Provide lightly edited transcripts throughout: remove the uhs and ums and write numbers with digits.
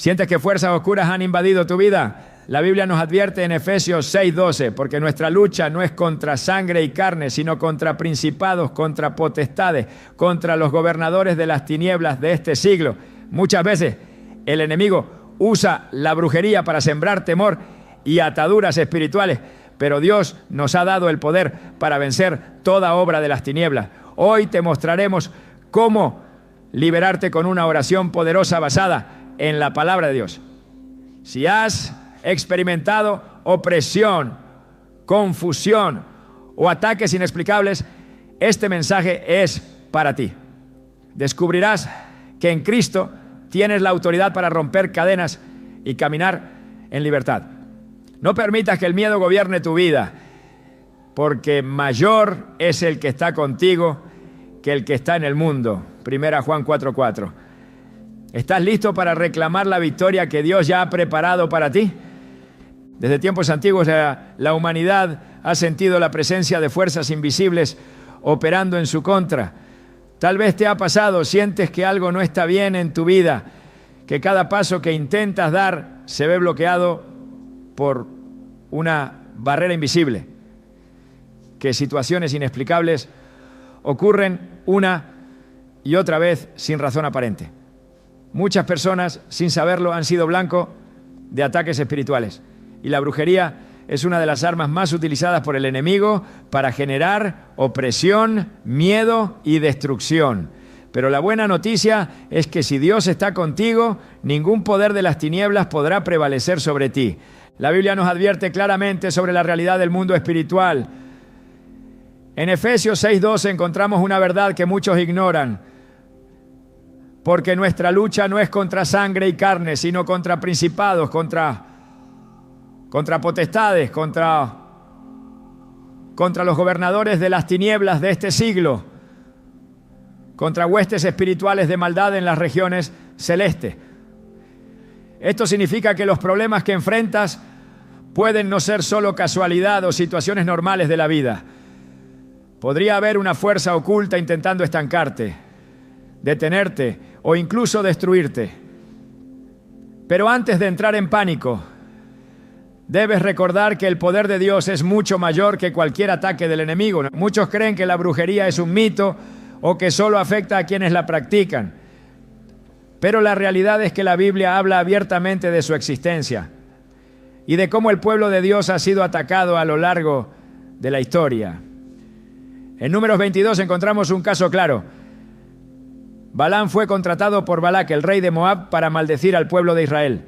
¿Sientes que fuerzas oscuras han invadido tu vida? La Biblia nos advierte en Efesios 6:12, porque nuestra lucha no es contra sangre y carne, sino contra principados, contra potestades, contra los gobernadores de las tinieblas de este siglo. Muchas veces el enemigo usa la brujería para sembrar temor y ataduras espirituales, pero Dios nos ha dado el poder para vencer toda obra de las tinieblas. Hoy te mostraremos cómo liberarte con una oración poderosa basada en la palabra de Dios. Si has experimentado opresión, confusión o ataques inexplicables, este mensaje es para ti. Descubrirás que en Cristo tienes la autoridad para romper cadenas y caminar en libertad. No permitas que el miedo gobierne tu vida, porque mayor es el que está contigo que el que está en el mundo. 1 Juan 4:4. ¿Estás listo para reclamar la victoria que Dios ya ha preparado para ti? Desde tiempos antiguos la humanidad ha sentido la presencia de fuerzas invisibles operando en su contra. Tal vez te ha pasado, sientes que algo no está bien en tu vida, que cada paso que intentas dar se ve bloqueado por una barrera invisible, que situaciones inexplicables ocurren una y otra vez sin razón aparente. Muchas personas, sin saberlo, han sido blanco de ataques espirituales. Y la brujería es una de las armas más utilizadas por el enemigo para generar opresión, miedo y destrucción. Pero la buena noticia es que si Dios está contigo, ningún poder de las tinieblas podrá prevalecer sobre ti. La Biblia nos advierte claramente sobre la realidad del mundo espiritual. En Efesios 6:12 encontramos una verdad que muchos ignoran. Porque nuestra lucha no es contra sangre y carne, sino contra principados, contra potestades, contra los gobernadores de las tinieblas de este siglo, contra huestes espirituales de maldad en las regiones celestes. Esto significa que los problemas que enfrentas pueden no ser solo casualidad o situaciones normales de la vida. Podría haber una fuerza oculta intentando estancarte, detenerte o incluso destruirte. Pero antes de entrar en pánico, debes recordar que el poder de Dios es mucho mayor que cualquier ataque del enemigo. Muchos creen que la brujería es un mito o que solo afecta a quienes la practican. Pero la realidad es que la Biblia habla abiertamente de su existencia y de cómo el pueblo de Dios ha sido atacado a lo largo de la historia. En Números 22 encontramos un caso claro. Balaam fue contratado por Balac, el rey de Moab, para maldecir al pueblo de Israel.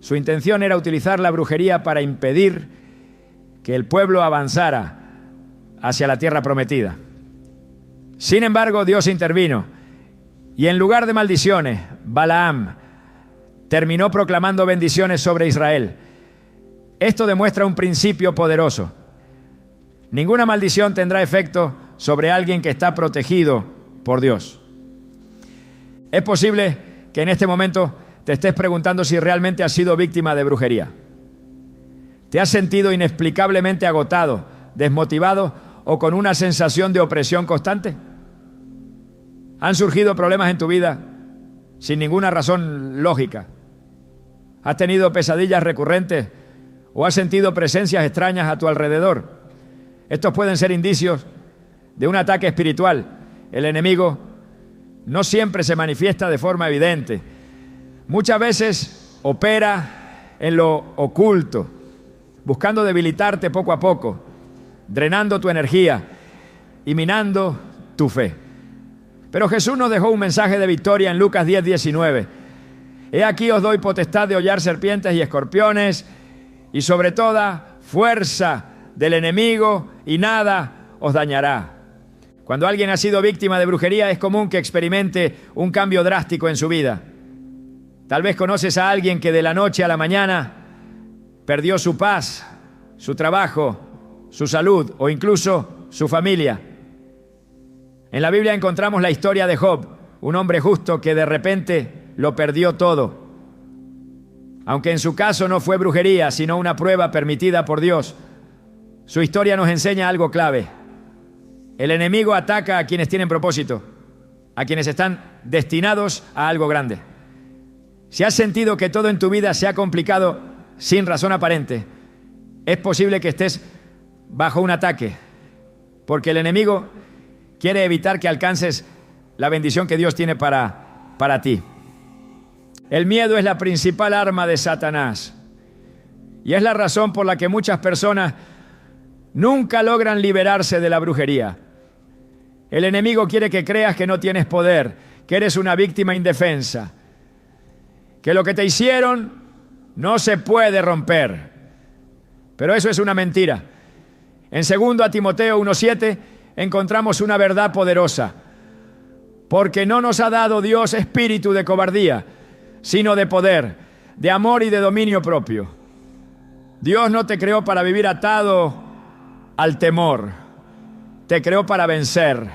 Su intención era utilizar la brujería para impedir que el pueblo avanzara hacia la tierra prometida. Sin embargo, Dios intervino y en lugar de maldiciones, Balaam terminó proclamando bendiciones sobre Israel. Esto demuestra un principio poderoso. Ninguna maldición tendrá efecto sobre alguien que está protegido por Dios. Es posible que en este momento te estés preguntando si realmente has sido víctima de brujería. ¿Te has sentido inexplicablemente agotado, desmotivado o con una sensación de opresión constante? ¿Han surgido problemas en tu vida sin ninguna razón lógica? ¿Has tenido pesadillas recurrentes o has sentido presencias extrañas a tu alrededor? Estos pueden ser indicios de un ataque espiritual. El enemigo no siempre se manifiesta de forma evidente. Muchas veces opera en lo oculto, buscando debilitarte poco a poco, drenando tu energía y minando tu fe. Pero Jesús nos dejó un mensaje de victoria en Lucas 10:19. He aquí os doy potestad de hollar serpientes y escorpiones y sobre toda fuerza del enemigo y nada os dañará. Cuando alguien ha sido víctima de brujería es común que experimente un cambio drástico en su vida. Tal vez conoces a alguien que de la noche a la mañana perdió su paz, su trabajo, su salud o incluso su familia. En la Biblia encontramos la historia de Job, un hombre justo que de repente lo perdió todo. Aunque en su caso no fue brujería, sino una prueba permitida por Dios, su historia nos enseña algo clave. El enemigo ataca a quienes tienen propósito, a quienes están destinados a algo grande. Si has sentido que todo en tu vida se ha complicado sin razón aparente, es posible que estés bajo un ataque, porque el enemigo quiere evitar que alcances la bendición que Dios tiene para ti. El miedo es la principal arma de Satanás y es la razón por la que muchas personas nunca logran liberarse de la brujería. El enemigo quiere que creas que no tienes poder, que eres una víctima indefensa, que lo que te hicieron no se puede romper. Pero eso es una mentira. En 2 Timoteo 1:7 encontramos una verdad poderosa. Porque no nos ha dado Dios espíritu de cobardía, sino de poder, de amor y de dominio propio. Dios no te creó para vivir atado al temor. Te creó para vencer.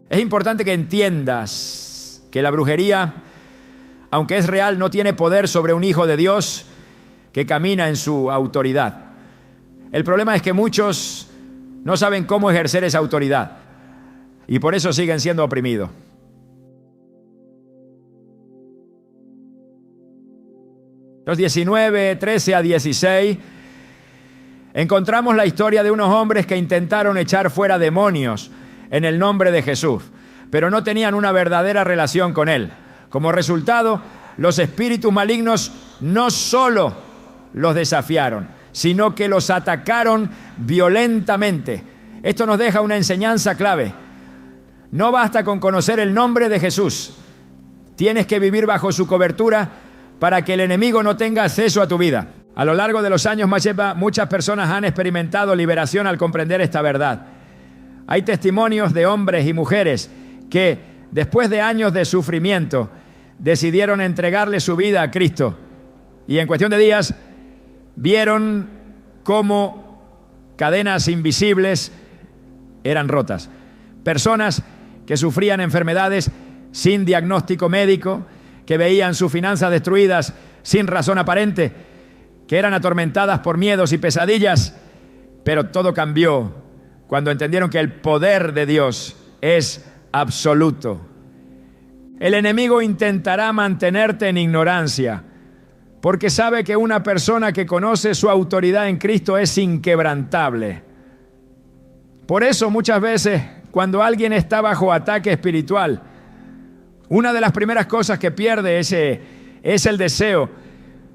Es importante que entiendas que la brujería, aunque es real, no tiene poder sobre un hijo de Dios que camina en su autoridad. El problema es que muchos no saben cómo ejercer esa autoridad y por eso siguen siendo oprimidos. Los 19, 13 a 16, encontramos la historia de unos hombres que intentaron echar fuera demonios en el nombre de Jesús, pero no tenían una verdadera relación con Él. Como resultado, los espíritus malignos no solo los desafiaron, sino que los atacaron violentamente. Esto nos deja una enseñanza clave. No basta con conocer el nombre de Jesús. Tienes que vivir bajo su cobertura para que el enemigo no tenga acceso a tu vida. A lo largo de los años, muchas personas han experimentado liberación al comprender esta verdad. Hay testimonios de hombres y mujeres que, después de años de sufrimiento, decidieron entregarle su vida a Cristo. Y en cuestión de días, vieron cómo cadenas invisibles eran rotas. Personas que sufrían enfermedades sin diagnóstico médico, que veían sus finanzas destruidas sin razón aparente, que eran atormentadas por miedos y pesadillas, pero todo cambió cuando entendieron que el poder de Dios es absoluto. El enemigo intentará mantenerte en ignorancia, porque sabe que una persona que conoce su autoridad en Cristo es inquebrantable. Por eso muchas veces, cuando alguien está bajo ataque espiritual, una de las primeras cosas que pierde es el deseo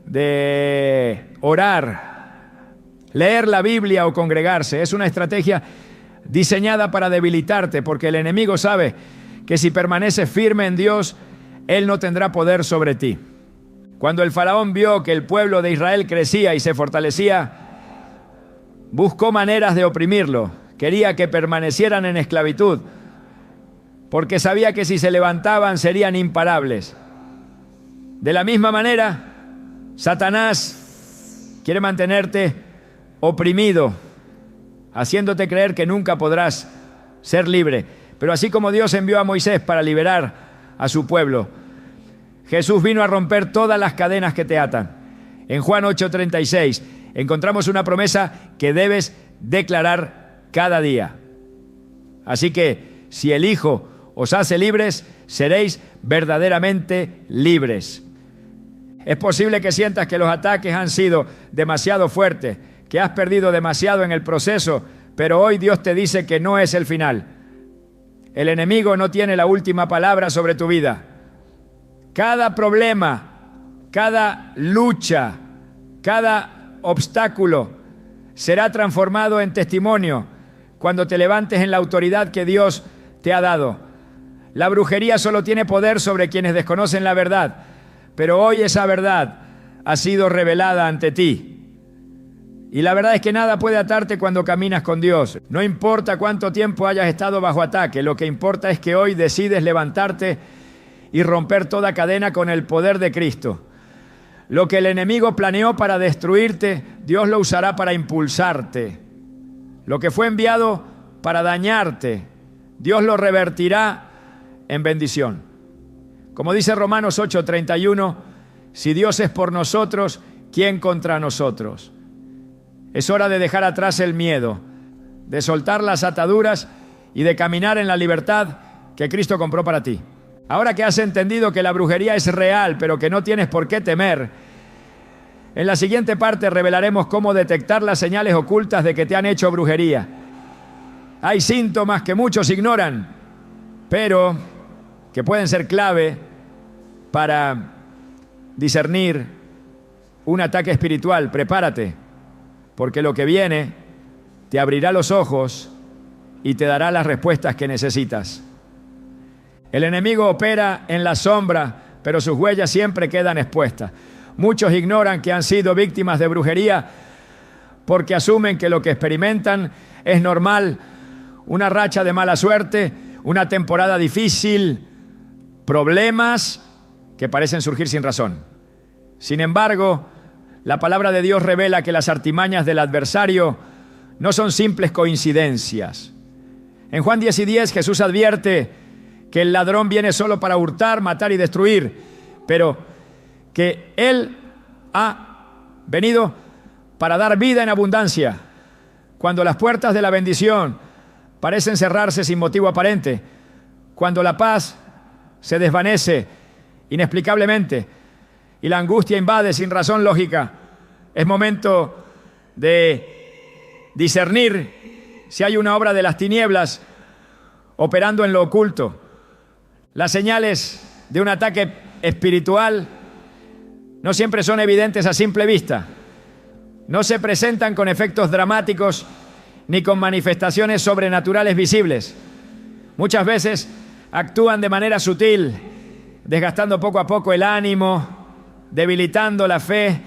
de orar, leer la Biblia o congregarse. Es una estrategia diseñada para debilitarte, porque el enemigo sabe que si permaneces firme en Dios, Él no tendrá poder sobre ti. Cuando el faraón vio que el pueblo de Israel crecía y se fortalecía, buscó maneras de oprimirlo. Quería que permanecieran en esclavitud, porque sabía que si se levantaban serían imparables. De la misma manera, Satanás quiere mantenerte oprimido, haciéndote creer que nunca podrás ser libre. Pero así como Dios envió a Moisés para liberar a su pueblo, Jesús vino a romper todas las cadenas que te atan. En Juan 8:36 encontramos una promesa que debes declarar cada día. Así que si el Hijo os hace libres, seréis verdaderamente libres. Es posible que sientas que los ataques han sido demasiado fuertes, que has perdido demasiado en el proceso, pero hoy Dios te dice que no es el final. El enemigo no tiene la última palabra sobre tu vida. Cada problema, cada lucha, cada obstáculo será transformado en testimonio cuando te levantes en la autoridad que Dios te ha dado. La brujería solo tiene poder sobre quienes desconocen la verdad, pero hoy esa verdad ha sido revelada ante ti. Y la verdad es que nada puede atarte cuando caminas con Dios. No importa cuánto tiempo hayas estado bajo ataque, lo que importa es que hoy decides levantarte y romper toda cadena con el poder de Cristo. Lo que el enemigo planeó para destruirte, Dios lo usará para impulsarte. Lo que fue enviado para dañarte, Dios lo revertirá en bendición. Como dice Romanos 8:31, si Dios es por nosotros, ¿quién contra nosotros? Es hora de dejar atrás el miedo, de soltar las ataduras y de caminar en la libertad que Cristo compró para ti. Ahora que has entendido que la brujería es real, pero que no tienes por qué temer, en la siguiente parte revelaremos cómo detectar las señales ocultas de que te han hecho brujería. Hay síntomas que muchos ignoran, pero que pueden ser clave para discernir un ataque espiritual. Prepárate, porque lo que viene te abrirá los ojos y te dará las respuestas que necesitas. El enemigo opera en la sombra, pero sus huellas siempre quedan expuestas. Muchos ignoran que han sido víctimas de brujería porque asumen que lo que experimentan es normal, una racha de mala suerte, una temporada difícil, problemas que parecen surgir sin razón. Sin embargo, la palabra de Dios revela que las artimañas del adversario no son simples coincidencias. En Juan 10:10 Jesús advierte que el ladrón viene solo para hurtar, matar y destruir, pero que Él ha venido para dar vida en abundancia. Cuando las puertas de la bendición parecen cerrarse sin motivo aparente, cuando la paz se desvanece inexplicablemente y la angustia invade sin razón lógica, es momento de discernir si hay una obra de las tinieblas operando en lo oculto. Las señales de un ataque espiritual no siempre son evidentes a simple vista. No se presentan con efectos dramáticos ni con manifestaciones sobrenaturales visibles. Muchas veces actúan de manera sutil, desgastando poco a poco el ánimo, debilitando la fe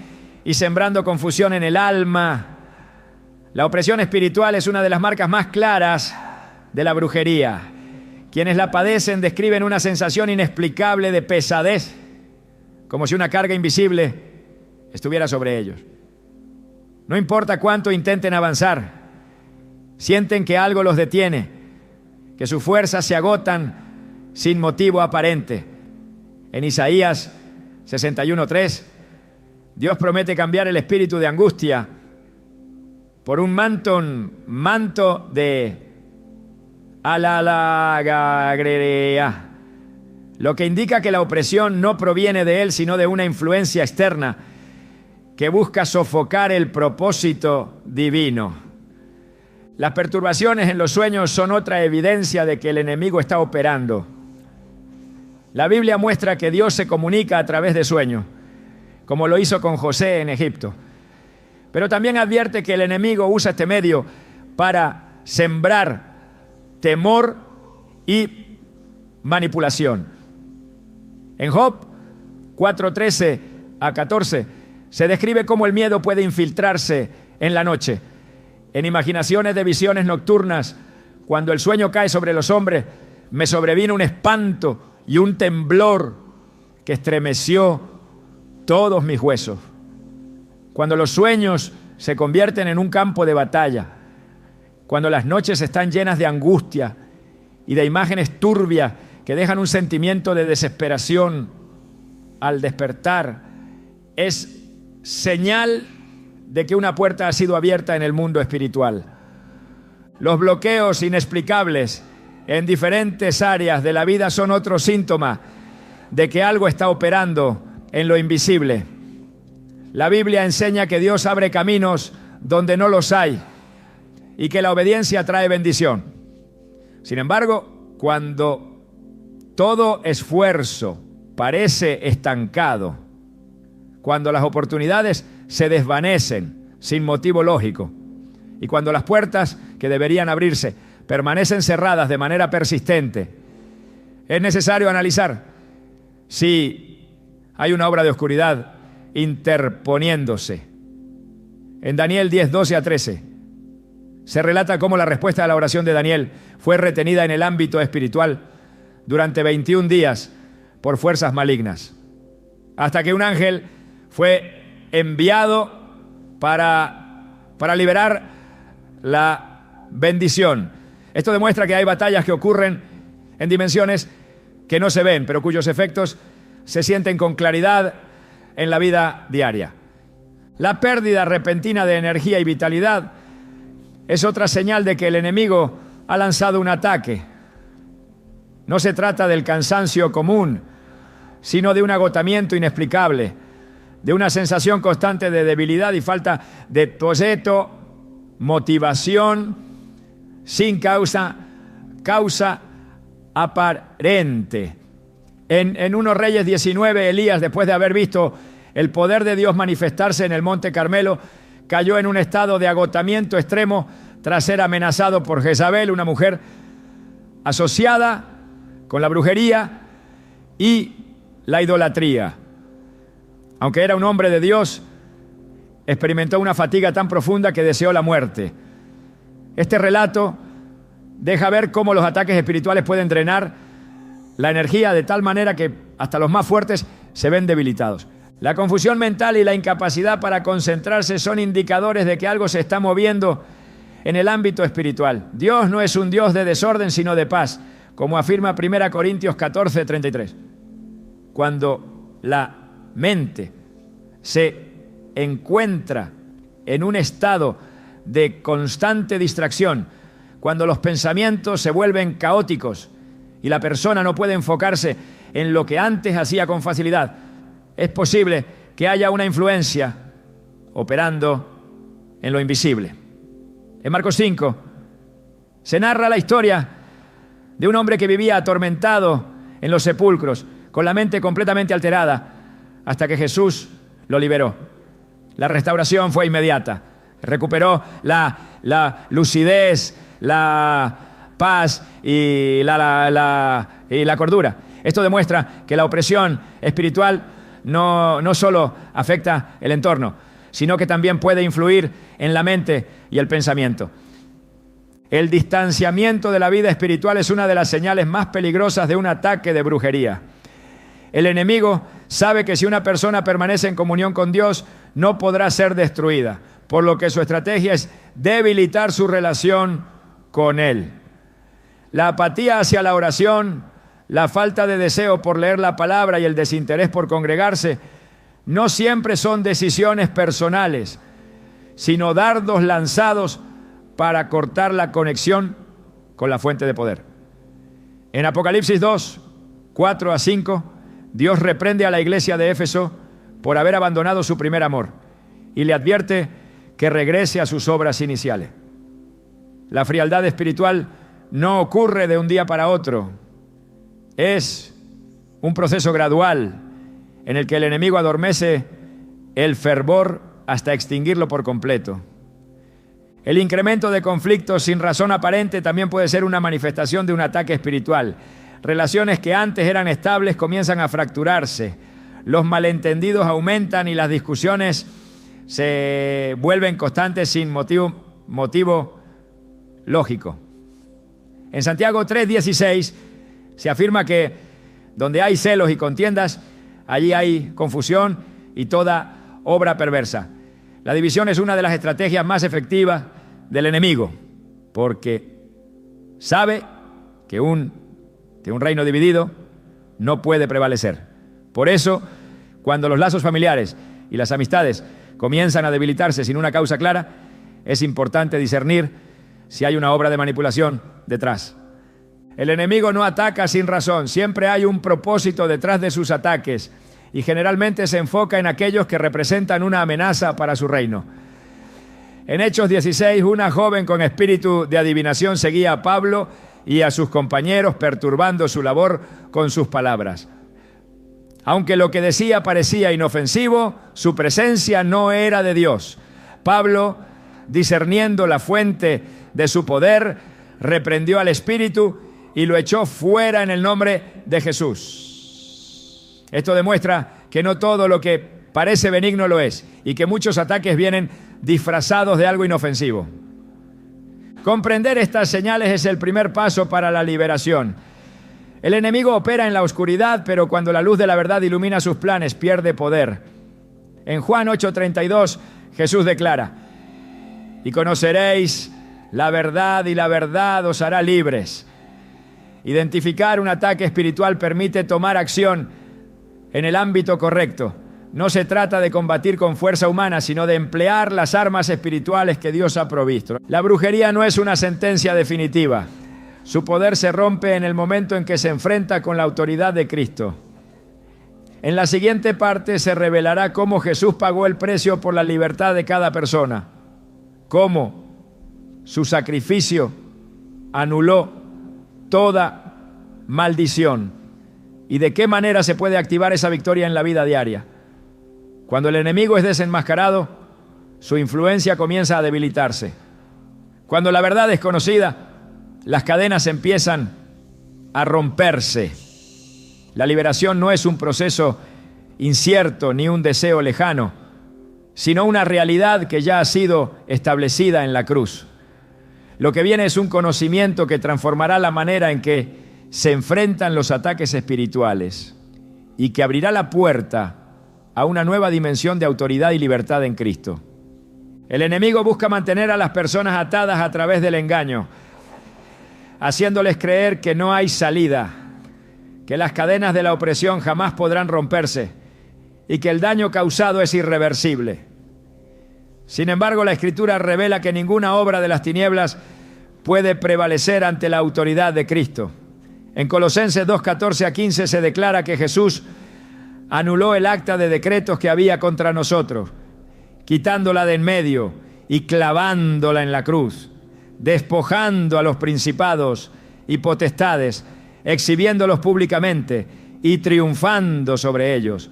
y sembrando confusión en el alma. La opresión espiritual es una de las marcas más claras de la brujería. Quienes la padecen describen una sensación inexplicable de pesadez, como si una carga invisible estuviera sobre ellos. No importa cuánto intenten avanzar, sienten que algo los detiene, que sus fuerzas se agotan sin motivo aparente. En Isaías 61:3, Dios promete cambiar el espíritu de angustia por un manto de alalagagrea, lo que indica que la opresión no proviene de Él, sino de una influencia externa que busca sofocar el propósito divino. Las perturbaciones en los sueños son otra evidencia de que el enemigo está operando. La Biblia muestra que Dios se comunica a través de sueños, como lo hizo con José en Egipto. Pero también advierte que el enemigo usa este medio para sembrar temor y manipulación. En Job 4:13-14 se describe cómo el miedo puede infiltrarse en la noche. En imaginaciones de visiones nocturnas, cuando el sueño cae sobre los hombres, me sobrevino un espanto y un temblor que estremeció todos mis huesos. Cuando los sueños se convierten en un campo de batalla, cuando las noches están llenas de angustia y de imágenes turbias que dejan un sentimiento de desesperación al despertar, es señal de que una puerta ha sido abierta en el mundo espiritual. Los bloqueos inexplicables en diferentes áreas de la vida son otro síntoma de que algo está operando en lo invisible. La Biblia enseña que Dios abre caminos donde no los hay y que la obediencia trae bendición. Sin embargo, cuando todo esfuerzo parece estancado, cuando las oportunidades se desvanecen sin motivo lógico y cuando las puertas que deberían abrirse permanecen cerradas de manera persistente, es necesario analizar si hay una obra de oscuridad interponiéndose. En Daniel 10:12-13 se relata cómo la respuesta a la oración de Daniel fue retenida en el ámbito espiritual durante 21 días por fuerzas malignas, hasta que un ángel fue enviado para liberar la bendición. Esto demuestra que hay batallas que ocurren en dimensiones que no se ven, pero cuyos efectos se sienten con claridad en la vida diaria. La pérdida repentina de energía y vitalidad es otra señal de que el enemigo ha lanzado un ataque. No se trata del cansancio común, sino de un agotamiento inexplicable, de una sensación constante de debilidad y falta de proyecto, motivación, sin causa aparente. En 1 Reyes 19, Elías, después de haber visto el poder de Dios manifestarse en el Monte Carmelo, cayó en un estado de agotamiento extremo tras ser amenazado por Jezabel, una mujer asociada con la brujería y la idolatría. Aunque era un hombre de Dios, experimentó una fatiga tan profunda que deseó la muerte. Este relato deja ver cómo los ataques espirituales pueden drenar la energía de tal manera que hasta los más fuertes se ven debilitados. La confusión mental y la incapacidad para concentrarse son indicadores de que algo se está moviendo en el ámbito espiritual. Dios no es un Dios de desorden, sino de paz, como afirma 1 Corintios 14:33. Cuando la mente se encuentra en un estado de constante distracción, cuando los pensamientos se vuelven caóticos y la persona no puede enfocarse en lo que antes hacía con facilidad, es posible que haya una influencia operando en lo invisible. En Marcos 5 se narra la historia de un hombre que vivía atormentado en los sepulcros, con la mente completamente alterada, hasta que Jesús lo liberó. La restauración fue inmediata. Recuperó la lucidez, la paz y la cordura. Esto demuestra que la opresión espiritual no solo afecta el entorno, sino que también puede influir en la mente y el pensamiento. El distanciamiento de la vida espiritual es una de las señales más peligrosas de un ataque de brujería. El enemigo sabe que si una persona permanece en comunión con Dios, no podrá ser destruida, por lo que su estrategia es debilitar su relación con Él. La apatía hacia la oración, la falta de deseo por leer la palabra y el desinterés por congregarse no siempre son decisiones personales, sino dardos lanzados para cortar la conexión con la fuente de poder. En Apocalipsis 2, 4-5, Dios reprende a la iglesia de Éfeso por haber abandonado su primer amor y le advierte que regrese a sus obras iniciales. La frialdad espiritual no ocurre de un día para otro. Es un proceso gradual en el que el enemigo adormece el fervor hasta extinguirlo por completo. El incremento de conflictos sin razón aparente también puede ser una manifestación de un ataque espiritual. Relaciones que antes eran estables comienzan a fracturarse. Los malentendidos aumentan y las discusiones se vuelven constantes sin motivo lógico. En Santiago 3:16 se afirma que donde hay celos y contiendas, allí hay confusión y toda obra perversa. La división es una de las estrategias más efectivas del enemigo, porque sabe que un reino dividido no puede prevalecer. Por eso, cuando los lazos familiares y las amistades comienzan a debilitarse sin una causa clara, es importante discernir si hay una obra de manipulación detrás. El enemigo no ataca sin razón, siempre hay un propósito detrás de sus ataques y generalmente se enfoca en aquellos que representan una amenaza para su reino. En Hechos 16, una joven con espíritu de adivinación seguía a Pablo y a sus compañeros, perturbando su labor con sus palabras. Aunque lo que decía parecía inofensivo, su presencia no era de Dios. Pablo, discerniendo la fuente de su poder, reprendió al espíritu y lo echó fuera en el nombre de Jesús. Esto demuestra que no todo lo que parece benigno lo es y que muchos ataques vienen disfrazados de algo inofensivo. Comprender estas señales es el primer paso para la liberación. El enemigo opera en la oscuridad, pero cuando la luz de la verdad ilumina sus planes, pierde poder. En Juan 8:32, Jesús declara: y conoceréis la verdad y la verdad os hará libres. Identificar un ataque espiritual permite tomar acción en el ámbito correcto. No se trata de combatir con fuerza humana, sino de emplear las armas espirituales que Dios ha provisto. La brujería no es una sentencia definitiva. Su poder se rompe en el momento en que se enfrenta con la autoridad de Cristo. En la siguiente parte se revelará cómo Jesús pagó el precio por la libertad de cada persona, cómo su sacrificio anuló toda maldición y de qué manera se puede activar esa victoria en la vida diaria. Cuando el enemigo es desenmascarado, su influencia comienza a debilitarse. Cuando la verdad es conocida, las cadenas empiezan a romperse. La liberación no es un proceso incierto ni un deseo lejano, sino una realidad que ya ha sido establecida en la cruz. Lo que viene es un conocimiento que transformará la manera en que se enfrentan los ataques espirituales y que abrirá la puerta a una nueva dimensión de autoridad y libertad en Cristo. El enemigo busca mantener a las personas atadas a través del engaño, haciéndoles creer que no hay salida, que las cadenas de la opresión jamás podrán romperse y que el daño causado es irreversible. Sin embargo, la Escritura revela que ninguna obra de las tinieblas puede prevalecer ante la autoridad de Cristo. En Colosenses 2:14-15 se declara que Jesús anuló el acta de decretos que había contra nosotros, quitándola de en medio y clavándola en la cruz, despojando a los principados y potestades, exhibiéndolos públicamente y triunfando sobre ellos.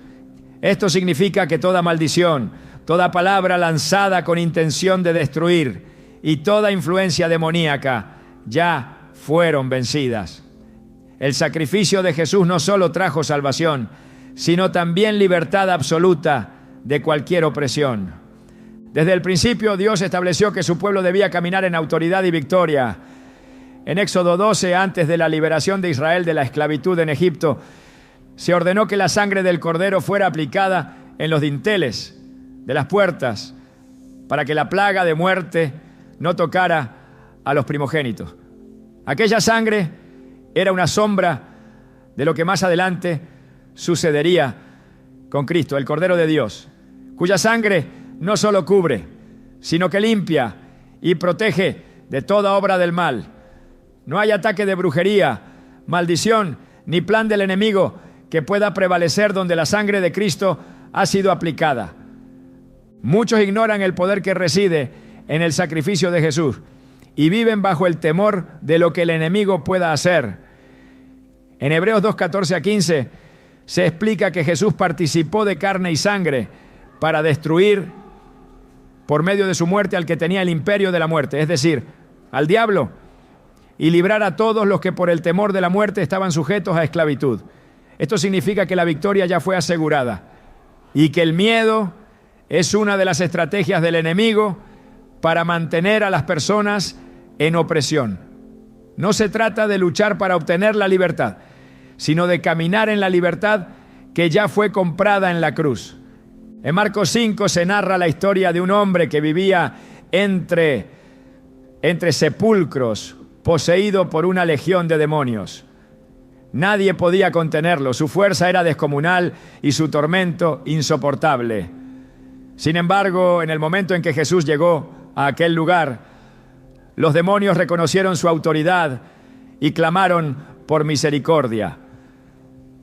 Esto significa que toda maldición, toda palabra lanzada con intención de destruir y toda influencia demoníaca ya fueron vencidas. El sacrificio de Jesús no solo trajo salvación, sino también libertad absoluta de cualquier opresión. Desde el principio, Dios estableció que su pueblo debía caminar en autoridad y victoria. En Éxodo 12, antes de la liberación de Israel de la esclavitud en Egipto, se ordenó que la sangre del cordero fuera aplicada en los dinteles de las puertas para que la plaga de muerte no tocara a los primogénitos. Aquella sangre era una sombra de lo que más adelante sucedería con Cristo, el Cordero de Dios, cuya sangre no solo cubre, sino que limpia y protege de toda obra del mal. No hay ataque de brujería, maldición, ni plan del enemigo que pueda prevalecer donde la sangre de Cristo ha sido aplicada. Muchos ignoran el poder que reside en el sacrificio de Jesús y viven bajo el temor de lo que el enemigo pueda hacer. En Hebreos 2:14-15 se explica que Jesús participó de carne y sangre para destruir por medio de su muerte al que tenía el imperio de la muerte, es decir, al diablo, y librar a todos los que por el temor de la muerte estaban sujetos a esclavitud. Esto significa que la victoria ya fue asegurada y que el miedo es una de las estrategias del enemigo para mantener a las personas en opresión. No se trata de luchar para obtener la libertad, sino de caminar en la libertad que ya fue comprada en la cruz. En Marcos 5 se narra la historia de un hombre que vivía entre sepulcros, poseído por una legión de demonios. Nadie podía contenerlo, su fuerza era descomunal y su tormento insoportable. Sin embargo, en el momento en que Jesús llegó a aquel lugar, los demonios reconocieron su autoridad y clamaron por misericordia.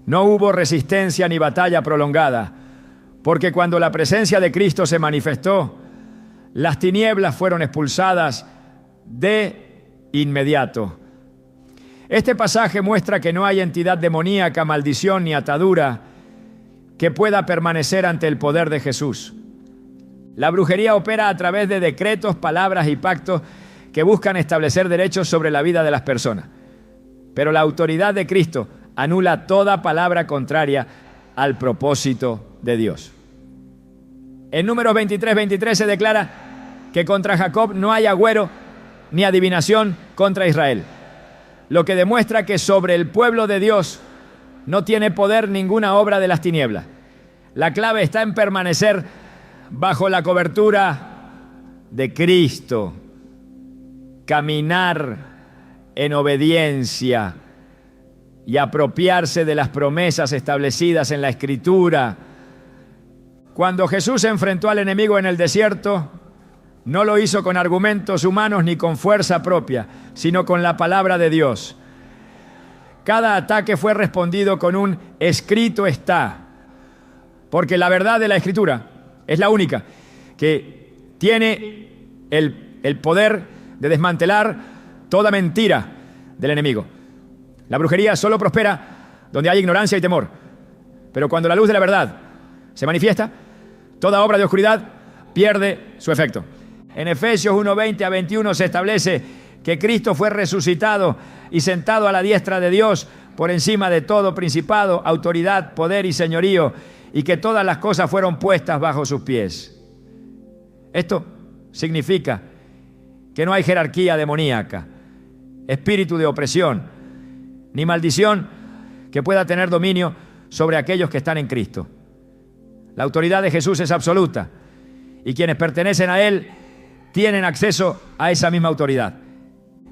No hubo resistencia ni batalla prolongada, porque cuando la presencia de Cristo se manifestó, las tinieblas fueron expulsadas de inmediato. Este pasaje muestra que no hay entidad demoníaca, maldición ni atadura que pueda permanecer ante el poder de Jesús. La brujería opera a través de decretos, palabras y pactos que buscan establecer derechos sobre la vida de las personas. Pero la autoridad de Cristo anula toda palabra contraria al propósito de Dios. En Números 23:23 se declara que contra Jacob no hay agüero ni adivinación contra Israel, lo que demuestra que sobre el pueblo de Dios no tiene poder ninguna obra de las tinieblas. La clave está en permanecer bajo la cobertura de Cristo, caminar en obediencia y apropiarse de las promesas establecidas en la Escritura. Cuando Jesús se enfrentó al enemigo en el desierto, No lo hizo con argumentos humanos ni con fuerza propia, sino con la palabra de Dios. Cada ataque fue respondido con un escrito está, porque la verdad de la Escritura es la única que tiene el poder de desmantelar toda mentira del enemigo. La brujería solo prospera donde hay ignorancia y temor, pero cuando la luz de la verdad se manifiesta, toda obra de oscuridad pierde su efecto. En Efesios 1:20 a 21 se establece que Cristo fue resucitado y sentado a la diestra de Dios por encima de todo principado, autoridad, poder y señorío, y que todas las cosas fueron puestas bajo sus pies. Esto significa que no hay jerarquía demoníaca, espíritu de opresión, ni maldición que pueda tener dominio sobre aquellos que están en Cristo. La autoridad de Jesús es absoluta, y quienes pertenecen a Él tienen acceso a esa misma autoridad.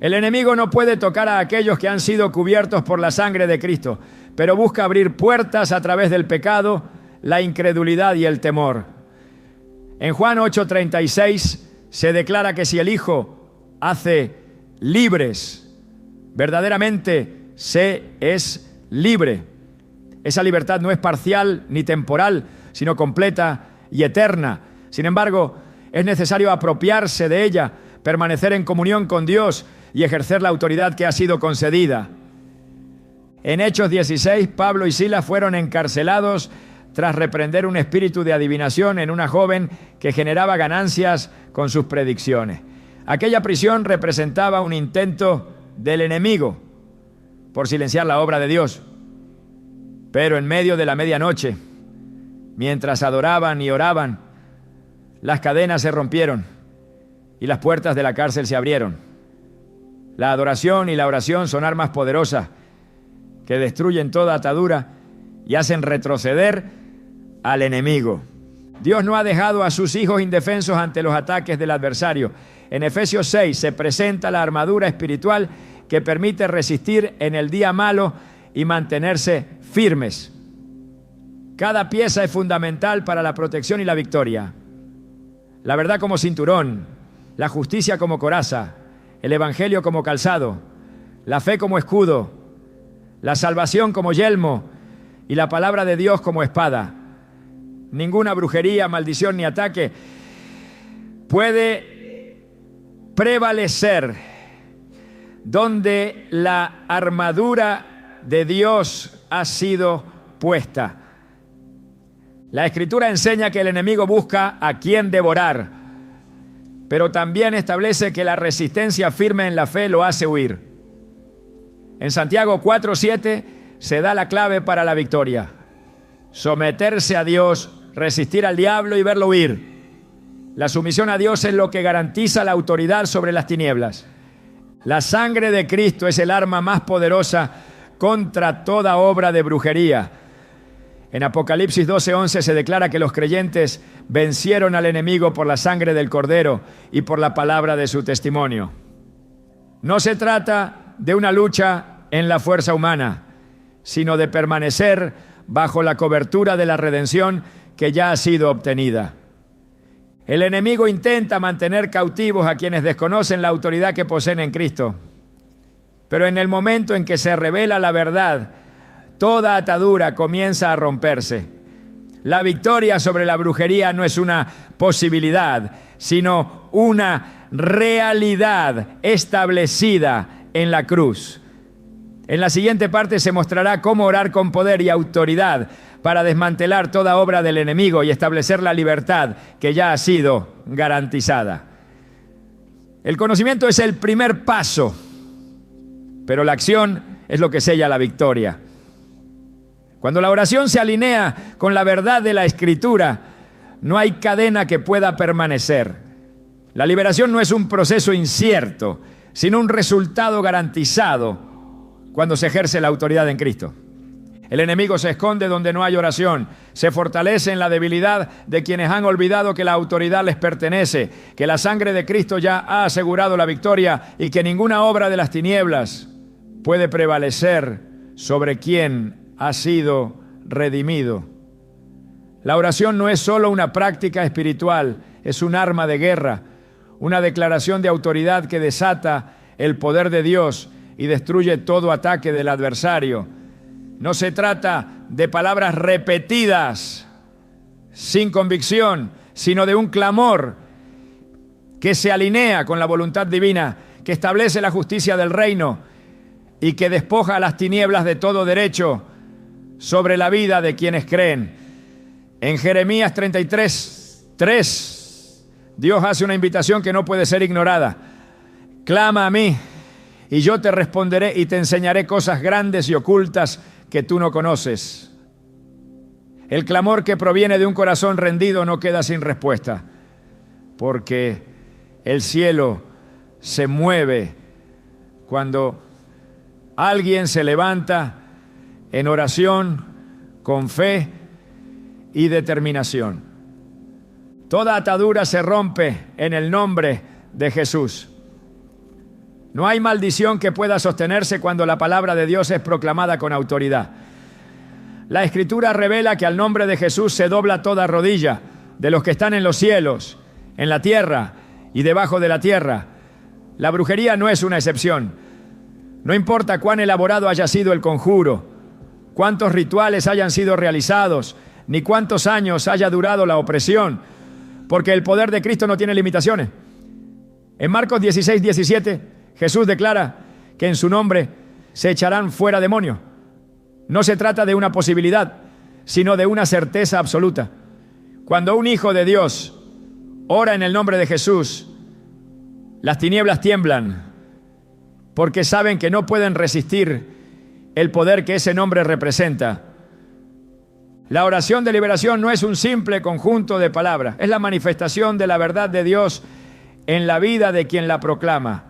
El enemigo no puede tocar a aquellos que han sido cubiertos por la sangre de Cristo, pero busca abrir puertas a través del pecado, la incredulidad y el temor. En Juan 8:36 se declara que si el Hijo hace libres, verdaderamente se es libre. Esa libertad no es parcial ni temporal, sino completa y eterna. Sin embargo, es necesario apropiarse de ella, permanecer en comunión con Dios y ejercer la autoridad que ha sido concedida. En Hechos 16, Pablo y Silas fueron encarcelados tras reprender un espíritu de adivinación en una joven que generaba ganancias con sus predicciones. Aquella prisión representaba un intento del enemigo por silenciar la obra de Dios. Pero en medio de la medianoche, mientras adoraban y oraban, las cadenas se rompieron y las puertas de la cárcel se abrieron. La adoración y la oración son armas poderosas que destruyen toda atadura y hacen retroceder al enemigo. Dios no ha dejado a sus hijos indefensos ante los ataques del adversario. En Efesios 6 se presenta la armadura espiritual que permite resistir en el día malo y mantenerse firmes. Cada pieza es fundamental para la protección y la victoria. La verdad como cinturón, la justicia como coraza, el evangelio como calzado, la fe como escudo, la salvación como yelmo y la palabra de Dios como espada. Ninguna brujería, maldición ni ataque puede prevalecer donde la armadura de Dios ha sido puesta. La Escritura enseña que el enemigo busca a quien devorar, pero también establece que la resistencia firme en la fe lo hace huir. En Santiago 4:7 se da la clave para la victoria: someterse a Dios, resistir al diablo y verlo huir. La sumisión a Dios es lo que garantiza la autoridad sobre las tinieblas. La sangre de Cristo es el arma más poderosa contra toda obra de brujería. En Apocalipsis 12:11 se declara que los creyentes vencieron al enemigo por la sangre del Cordero y por la palabra de su testimonio. No se trata de una lucha en la fuerza humana, sino de permanecer bajo la cobertura de la redención que ya ha sido obtenida. El enemigo intenta mantener cautivos a quienes desconocen la autoridad que poseen en Cristo. Pero en el momento en que se revela la verdad, toda atadura comienza a romperse. La victoria sobre la brujería no es una posibilidad, sino una realidad establecida en la cruz. En la siguiente parte se mostrará cómo orar con poder y autoridad para desmantelar toda obra del enemigo y establecer la libertad que ya ha sido garantizada. El conocimiento es el primer paso, pero la acción es lo que sella la victoria. Cuando la oración se alinea con la verdad de la Escritura, no hay cadena que pueda permanecer. La liberación no es un proceso incierto, sino un resultado garantizado cuando se ejerce la autoridad en Cristo. El enemigo se esconde donde no hay oración, se fortalece en la debilidad de quienes han olvidado que la autoridad les pertenece, que la sangre de Cristo ya ha asegurado la victoria y que ninguna obra de las tinieblas puede prevalecer sobre quien ha sido redimido. La oración no es solo una práctica espiritual, es un arma de guerra, una declaración de autoridad que desata el poder de Dios y destruye todo ataque del adversario. No se trata de palabras repetidas sin convicción, sino de un clamor que se alinea con la voluntad divina, que establece la justicia del reino y que despoja a las tinieblas de todo derecho sobre la vida de quienes creen. En Jeremías 33:3, Dios hace una invitación que no puede ser ignorada. Clama a mí y yo te responderé y te enseñaré cosas grandes y ocultas que tú no conoces. El clamor que proviene de un corazón rendido no queda sin respuesta, porque el cielo se mueve cuando alguien se levanta en oración, con fe y determinación. Toda atadura se rompe en el nombre de Jesús. No hay maldición que pueda sostenerse cuando la palabra de Dios es proclamada con autoridad. La Escritura revela que al nombre de Jesús se dobla toda rodilla de los que están en los cielos, en la tierra y debajo de la tierra. La brujería no es una excepción. No importa cuán elaborado haya sido el conjuro, cuántos rituales hayan sido realizados, ni cuántos años haya durado la opresión, porque el poder de Cristo no tiene limitaciones. En Marcos 16:17, Jesús declara que en su nombre se echarán fuera demonios. No se trata de una posibilidad, sino de una certeza absoluta. Cuando un hijo de Dios ora en el nombre de Jesús, las tinieblas tiemblan, porque saben que no pueden resistir el poder que ese nombre representa. La oración de liberación no es un simple conjunto de palabras, es la manifestación de la verdad de Dios en la vida de quien la proclama.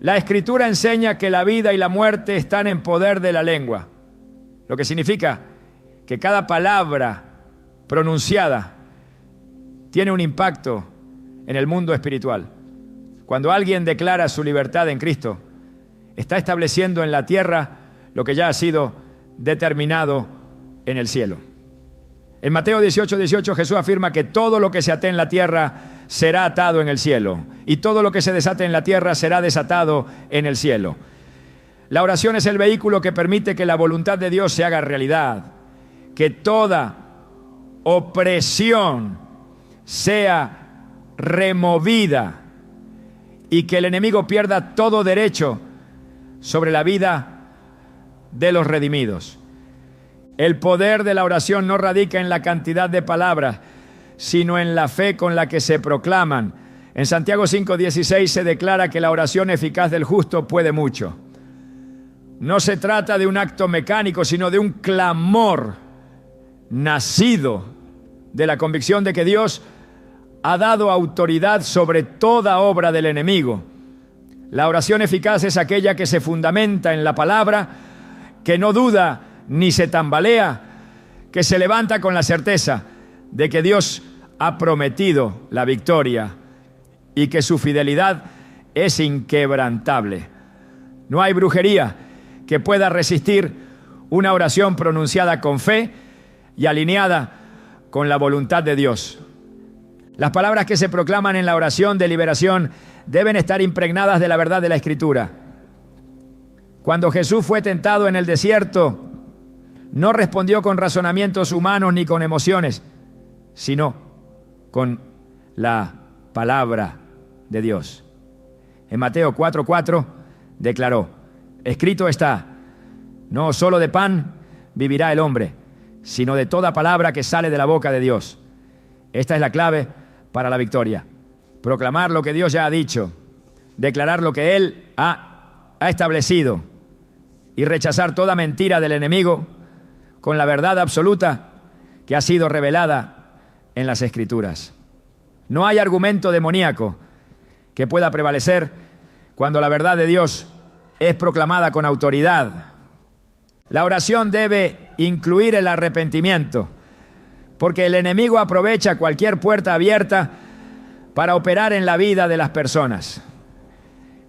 La Escritura enseña que la vida y la muerte están en poder de la lengua, lo que significa que cada palabra pronunciada tiene un impacto en el mundo espiritual. Cuando alguien declara su libertad en Cristo, está estableciendo en la tierra lo que ya ha sido determinado en el cielo. En Mateo 18:18 Jesús afirma que todo lo que se ate en la tierra será atado en el cielo, y todo lo que se desate en la tierra será desatado en el cielo. La oración es el vehículo que permite que la voluntad de Dios se haga realidad, que toda opresión sea removida y que el enemigo pierda todo derecho sobre la vida de los redimidos. El poder de la oración no radica en la cantidad de palabras, sino en la fe con la que se proclaman. En Santiago 5:16 se declara que la oración eficaz del justo puede mucho. No se trata de un acto mecánico, sino de un clamor nacido de la convicción de que Dios ha dado autoridad sobre toda obra del enemigo. La oración eficaz es aquella que se fundamenta en la palabra, que no duda ni se tambalea, que se levanta con la certeza de que Dios ha prometido la victoria y que su fidelidad es inquebrantable. No hay brujería que pueda resistir una oración pronunciada con fe y alineada con la voluntad de Dios. Las palabras que se proclaman en la oración de liberación deben estar impregnadas de la verdad de la Escritura. Cuando Jesús fue tentado en el desierto, no respondió con razonamientos humanos ni con emociones, sino con la palabra de Dios. En Mateo 4:4 declaró: escrito está, no solo de pan vivirá el hombre, sino de toda palabra que sale de la boca de Dios. Esta es la clave para la victoria. Proclamar lo que Dios ya ha dicho, declarar lo que Él ha establecido y rechazar toda mentira del enemigo con la verdad absoluta que ha sido revelada en las Escrituras. No hay argumento demoníaco que pueda prevalecer cuando la verdad de Dios es proclamada con autoridad. La oración debe incluir el arrepentimiento, porque el enemigo aprovecha cualquier puerta abierta para operar en la vida de las personas.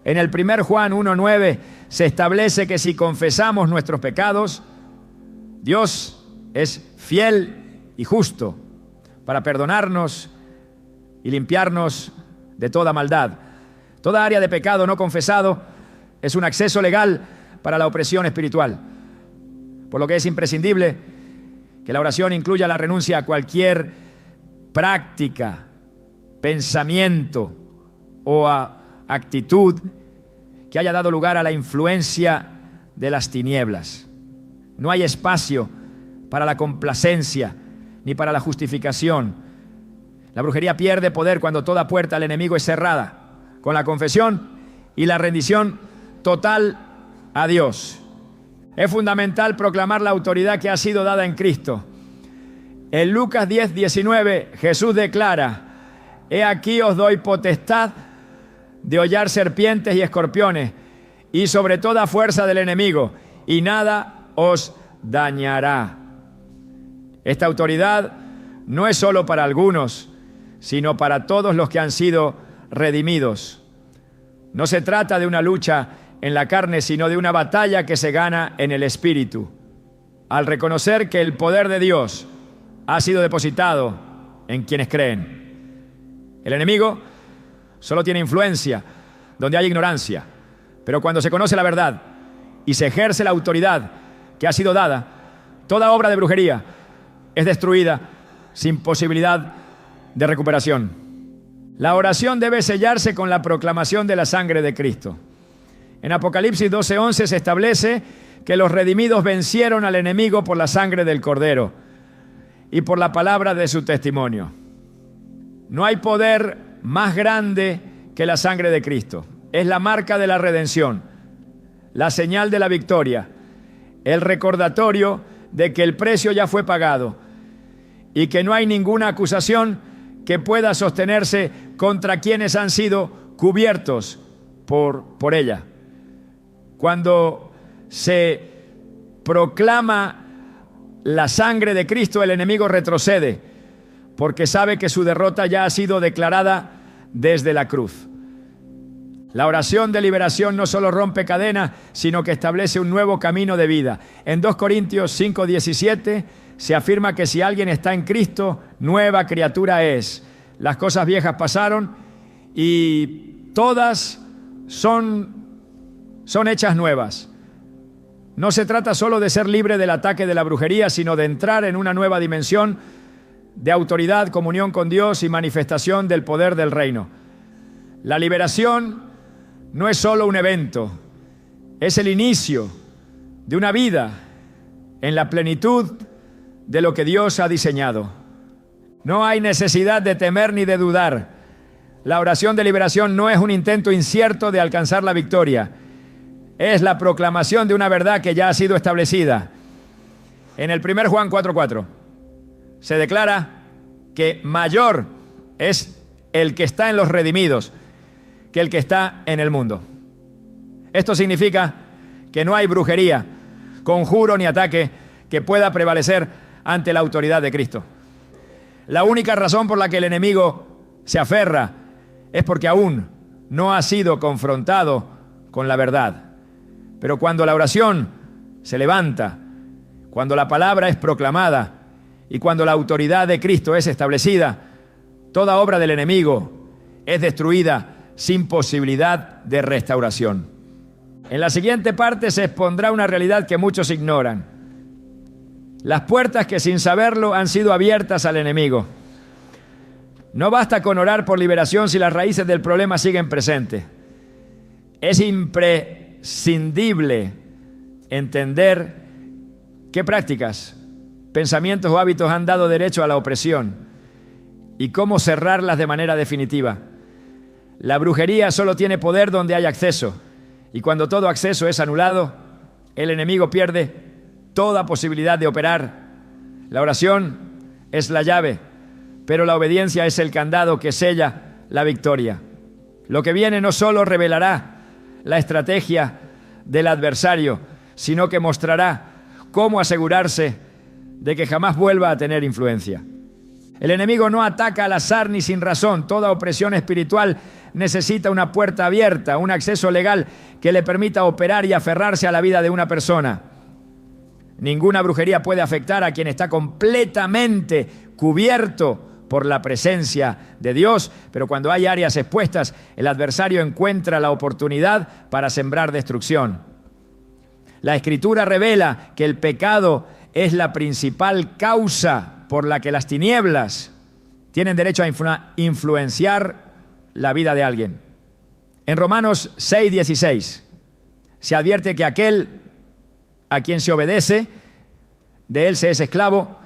En el 1 Juan 1:9 se establece que si confesamos nuestros pecados, Dios es fiel y justo para perdonarnos y limpiarnos de toda maldad. Toda área de pecado no confesado es un acceso legal para la opresión espiritual, por lo que es imprescindible que la oración incluya la renuncia a cualquier práctica, pensamiento o actitud que haya dado lugar a la influencia de las tinieblas. No hay espacio para la complacencia ni para la justificación. La brujería pierde poder cuando toda puerta al enemigo es cerrada, con la confesión y la rendición total a Dios. Es fundamental proclamar la autoridad que ha sido dada en Cristo. En Lucas 10:19, Jesús declara: he aquí os doy potestad de hollar serpientes y escorpiones y sobre toda fuerza del enemigo, y nada os dañará. Esta autoridad no es solo para algunos, sino para todos los que han sido redimidos. No se trata de una lucha en la carne, sino de una batalla que se gana en el Espíritu. Al reconocer que el poder de Dios ha sido depositado en quienes creen. El enemigo solo tiene influencia donde hay ignorancia, pero cuando se conoce la verdad y se ejerce la autoridad que ha sido dada, toda obra de brujería es destruida sin posibilidad de recuperación. La oración debe sellarse con la proclamación de la sangre de Cristo. En Apocalipsis 12:11 se establece que los redimidos vencieron al enemigo por la sangre del Cordero y por la palabra de su testimonio. No hay poder más grande que la sangre de Cristo. Es la marca de la redención, la señal de la victoria, el recordatorio de que el precio ya fue pagado y que no hay ninguna acusación que pueda sostenerse contra quienes han sido cubiertos por ella. Cuando se proclama la sangre de Cristo, el enemigo retrocede, porque sabe que su derrota ya ha sido declarada desde la cruz. La oración de liberación no solo rompe cadenas, sino que establece un nuevo camino de vida. En 2 Corintios 5:17 se afirma que si alguien está en Cristo, nueva criatura es. Las cosas viejas pasaron y todas son hechas nuevas. No se trata solo de ser libre del ataque de la brujería, sino de entrar en una nueva dimensión de autoridad, comunión con Dios y manifestación del poder del reino. La liberación no es solo un evento, es el inicio de una vida en la plenitud de lo que Dios ha diseñado. No hay necesidad de temer ni de dudar. La oración de liberación no es un intento incierto de alcanzar la victoria. Es la proclamación de una verdad que ya ha sido establecida. En el 1 Juan 4:4 se declara que mayor es el que está en los redimidos que el que está en el mundo. Esto significa que no hay brujería, conjuro ni ataque que pueda prevalecer ante la autoridad de Cristo. La única razón por la que el enemigo se aferra es porque aún no ha sido confrontado con la verdad. Pero cuando la oración se levanta, cuando la palabra es proclamada y cuando la autoridad de Cristo es establecida, toda obra del enemigo es destruida sin posibilidad de restauración. En la siguiente parte se expondrá una realidad que muchos ignoran. Las puertas que sin saberlo han sido abiertas al enemigo. No basta con orar por liberación si las raíces del problema siguen presentes. Es imprescindible entender qué prácticas, pensamientos o hábitos han dado derecho a la opresión y cómo cerrarlas de manera definitiva. La brujería solo tiene poder donde hay acceso, y cuando todo acceso es anulado, el enemigo pierde toda posibilidad de operar. La oración es la llave, pero la obediencia es el candado que sella la victoria. Lo que viene no solo revelará la estrategia del adversario, sino que mostrará cómo asegurarse de que jamás vuelva a tener influencia. El enemigo no ataca al azar ni sin razón. Toda opresión espiritual necesita una puerta abierta, un acceso legal que le permita operar y aferrarse a la vida de una persona. Ninguna brujería puede afectar a quien está completamente cubierto por la presencia de Dios, pero cuando hay áreas expuestas, el adversario encuentra la oportunidad para sembrar destrucción. La Escritura revela que el pecado es la principal causa por la que las tinieblas tienen derecho a influenciar la vida de alguien. En Romanos 6:16 se advierte que aquel a quien se obedece, de él se es esclavo,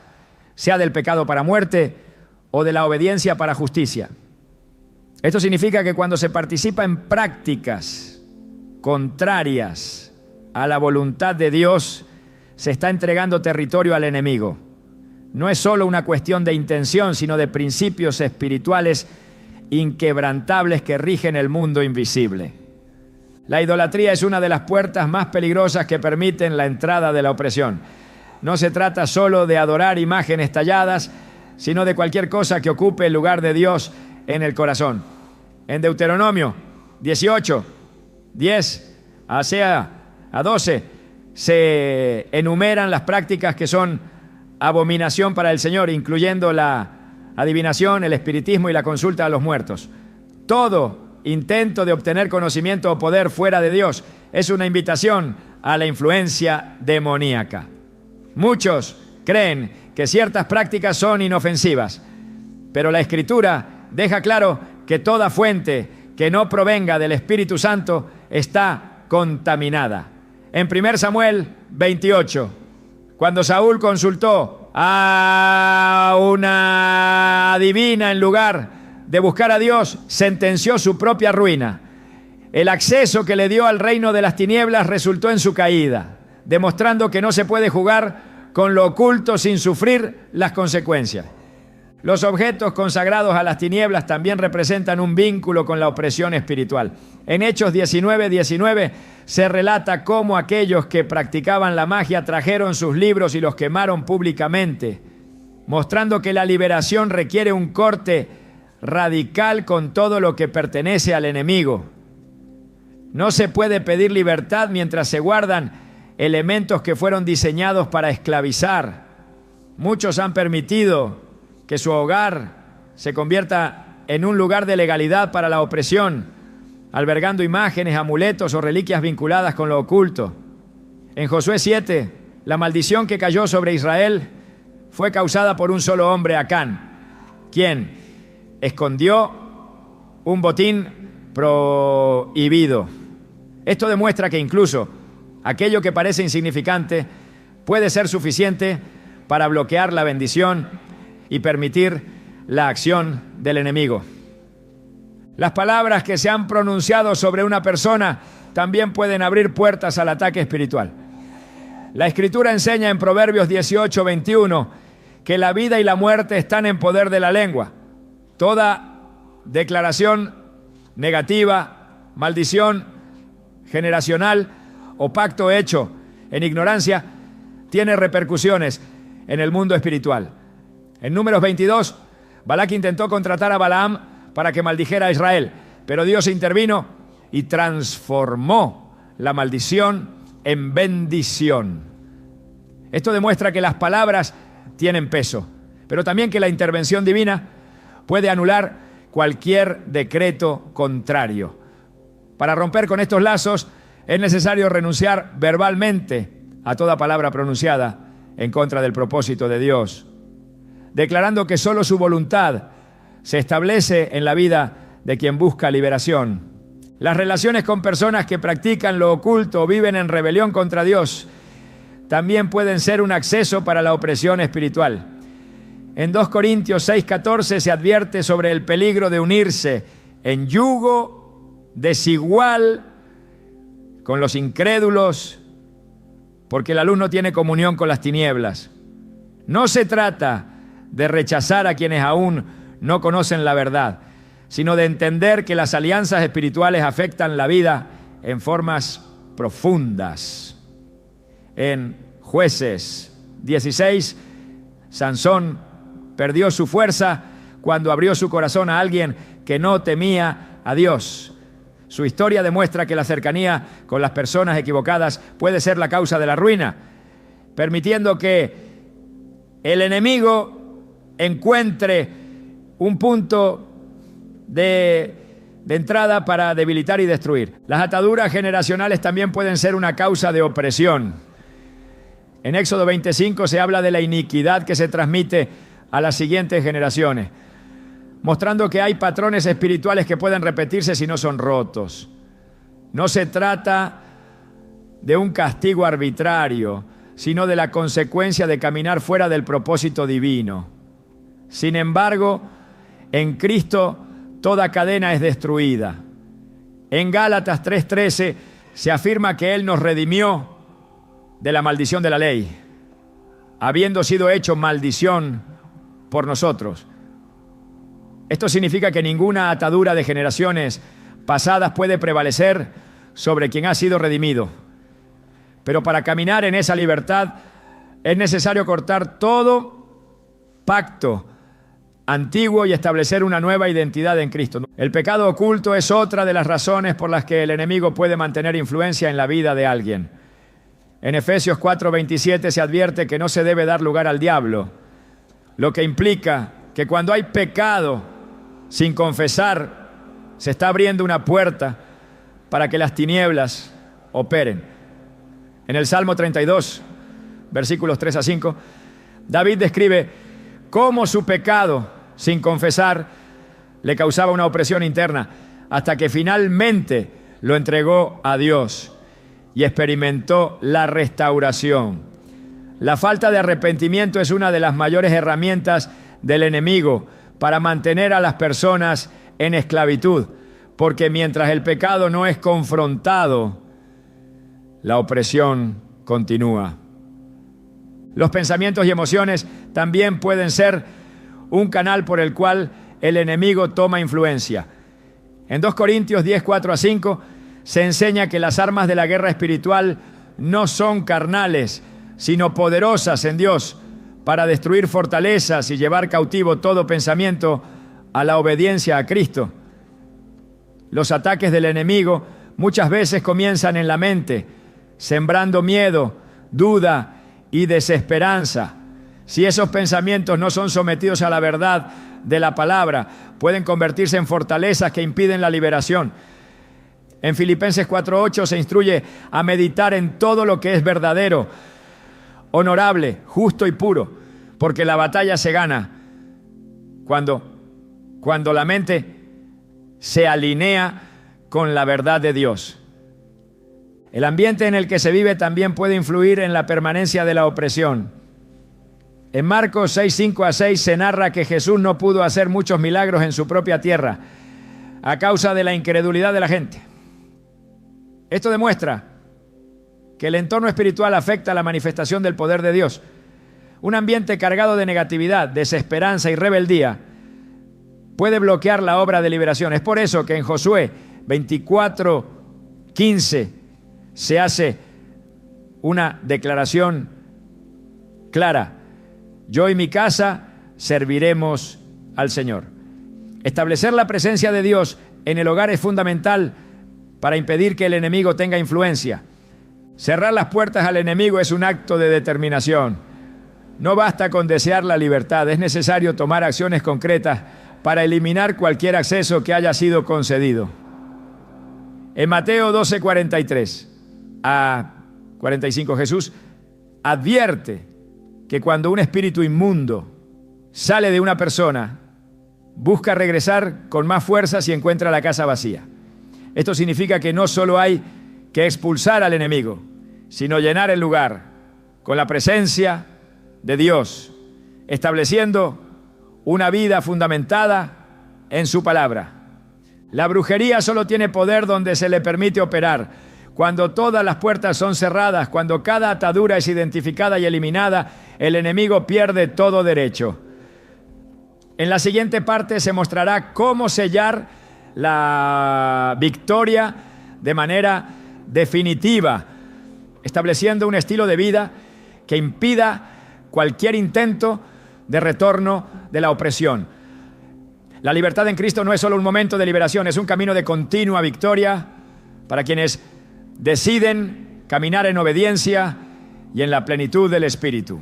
sea del pecado para muerte o de la obediencia para justicia. Esto significa que cuando se participa en prácticas contrarias a la voluntad de Dios, se está entregando territorio al enemigo. No es solo una cuestión de intención, sino de principios espirituales inquebrantables que rigen el mundo invisible. La idolatría es una de las puertas más peligrosas que permiten la entrada de la opresión. No se trata solo de adorar imágenes talladas, sino de cualquier cosa que ocupe el lugar de Dios en el corazón. En Deuteronomio 18, 10 a 12, se enumeran las prácticas que son abominación para el Señor, incluyendo la adivinación, el espiritismo y la consulta a los muertos. Todo intento de obtener conocimiento o poder fuera de Dios es una invitación a la influencia demoníaca. Muchos creen que ciertas prácticas son inofensivas, pero la Escritura deja claro que toda fuente que no provenga del Espíritu Santo está contaminada. En 1 Samuel 28, cuando Saúl consultó a una adivina en lugar de buscar a Dios, sentenció su propia ruina. El acceso que le dio al reino de las tinieblas resultó en su caída, demostrando que no se puede jugar con lo oculto sin sufrir las consecuencias. Los objetos consagrados a las tinieblas también representan un vínculo con la opresión espiritual. En Hechos 19:19 se relata cómo aquellos que practicaban la magia trajeron sus libros y los quemaron públicamente, mostrando que la liberación requiere un corte radical con todo lo que pertenece al enemigo. No se puede pedir libertad mientras se guardan elementos que fueron diseñados para esclavizar. Muchos han permitido que su hogar se convierta en un lugar de legalidad para la opresión, albergando imágenes, amuletos o reliquias vinculadas con lo oculto. En Josué 7, la maldición que cayó sobre Israel fue causada por un solo hombre, Acán, quien escondió un botín prohibido. Esto demuestra que incluso aquello que parece insignificante puede ser suficiente para bloquear la bendición y permitir la acción del enemigo. Las palabras que se han pronunciado sobre una persona también pueden abrir puertas al ataque espiritual. La Escritura enseña en Proverbios 18:21 que la vida y la muerte están en poder de la lengua. Toda declaración negativa, maldición generacional o pacto hecho en ignorancia tiene repercusiones en el mundo espiritual. En Números 22, Balac intentó contratar a Balaam para que maldijera a Israel, pero Dios intervino y transformó la maldición en bendición. Esto demuestra que las palabras tienen peso, pero también que la intervención divina puede anular cualquier decreto contrario. Para romper con estos lazos es necesario renunciar verbalmente a toda palabra pronunciada en contra del propósito de Dios, declarando que solo su voluntad se establece en la vida de quien busca liberación. Las relaciones con personas que practican lo oculto o viven en rebelión contra Dios también pueden ser un acceso para la opresión espiritual. En 2 Corintios 6:14 se advierte sobre el peligro de unirse en yugo desigual con los incrédulos, porque la luz no tiene comunión con las tinieblas. No se trata de rechazar a quienes aún no conocen la verdad, sino de entender que las alianzas espirituales afectan la vida en formas profundas. En Jueces 16, Sansón perdió su fuerza cuando abrió su corazón a alguien que no temía a Dios. Su historia demuestra que la cercanía con las personas equivocadas puede ser la causa de la ruina, permitiendo que el enemigo encuentre un punto de entrada para debilitar y destruir. Las ataduras generacionales también pueden ser una causa de opresión. En Éxodo 25 se habla de la iniquidad que se transmite a las siguientes generaciones, mostrando que hay patrones espirituales que pueden repetirse si no son rotos. No se trata de un castigo arbitrario, sino de la consecuencia de caminar fuera del propósito divino. Sin embargo, en Cristo toda cadena es destruida. En Gálatas 3:13 se afirma que Él nos redimió de la maldición de la ley, habiendo sido hecho maldición por nosotros. Esto significa que ninguna atadura de generaciones pasadas puede prevalecer sobre quien ha sido redimido. Pero para caminar en esa libertad es necesario cortar todo pacto antiguo y establecer una nueva identidad en Cristo. El pecado oculto es otra de las razones por las que el enemigo puede mantener influencia en la vida de alguien. En Efesios 4:27 se advierte que no se debe dar lugar al diablo, lo que implica que cuando hay pecado sin confesar, se está abriendo una puerta para que las tinieblas operen. En el Salmo 32, versículos 3 a 5, David describe cómo su pecado sin confesar le causaba una opresión interna, hasta que finalmente lo entregó a Dios y experimentó la restauración. La falta de arrepentimiento es una de las mayores herramientas del enemigo para mantener a las personas en esclavitud, porque mientras el pecado no es confrontado, la opresión continúa. Los pensamientos y emociones también pueden ser un canal por el cual el enemigo toma influencia. En 2 Corintios 10, 4 a 5 se enseña que las armas de la guerra espiritual no son carnales, sino poderosas en Dios para destruir fortalezas y llevar cautivo todo pensamiento a la obediencia a Cristo. Los ataques del enemigo muchas veces comienzan en la mente, sembrando miedo, duda y desesperanza. Si esos pensamientos no son sometidos a la verdad de la palabra, pueden convertirse en fortalezas que impiden la liberación. En Filipenses 4:8 se instruye a meditar en todo lo que es verdadero, honorable, justo y puro, porque la batalla se gana cuando la mente se alinea con la verdad de Dios. El ambiente en el que se vive también puede influir en la permanencia de la opresión. En Marcos 6, 5 a 6 se narra que Jesús no pudo hacer muchos milagros en su propia tierra a causa de la incredulidad de la gente. Esto demuestra que el entorno espiritual afecta la manifestación del poder de Dios. Un ambiente cargado de negatividad, desesperanza y rebeldía puede bloquear la obra de liberación. Es por eso que en Josué 24:15 se hace una declaración clara: yo y mi casa serviremos al Señor. Establecer la presencia de Dios en el hogar es fundamental para impedir que el enemigo tenga influencia. Cerrar las puertas al enemigo es un acto de determinación. No basta con desear la libertad, es necesario tomar acciones concretas para eliminar cualquier acceso que haya sido concedido. En Mateo 12:43 a 45 Jesús advierte que cuando un espíritu inmundo sale de una persona, busca regresar con más fuerza si encuentra la casa vacía. Esto significa que no solo hay que expulsar al enemigo, sino llenar el lugar con la presencia de Dios, estableciendo una vida fundamentada en su palabra. La brujería solo tiene poder donde se le permite operar. Cuando todas las puertas son cerradas, cuando cada atadura es identificada y eliminada, el enemigo pierde todo derecho. En la siguiente parte se mostrará cómo sellar la victoria de manera definitiva, estableciendo un estilo de vida que impida cualquier intento de retorno de la opresión. La libertad en Cristo no es solo un momento de liberación, es un camino de continua victoria para quienes deciden caminar en obediencia y en la plenitud del Espíritu.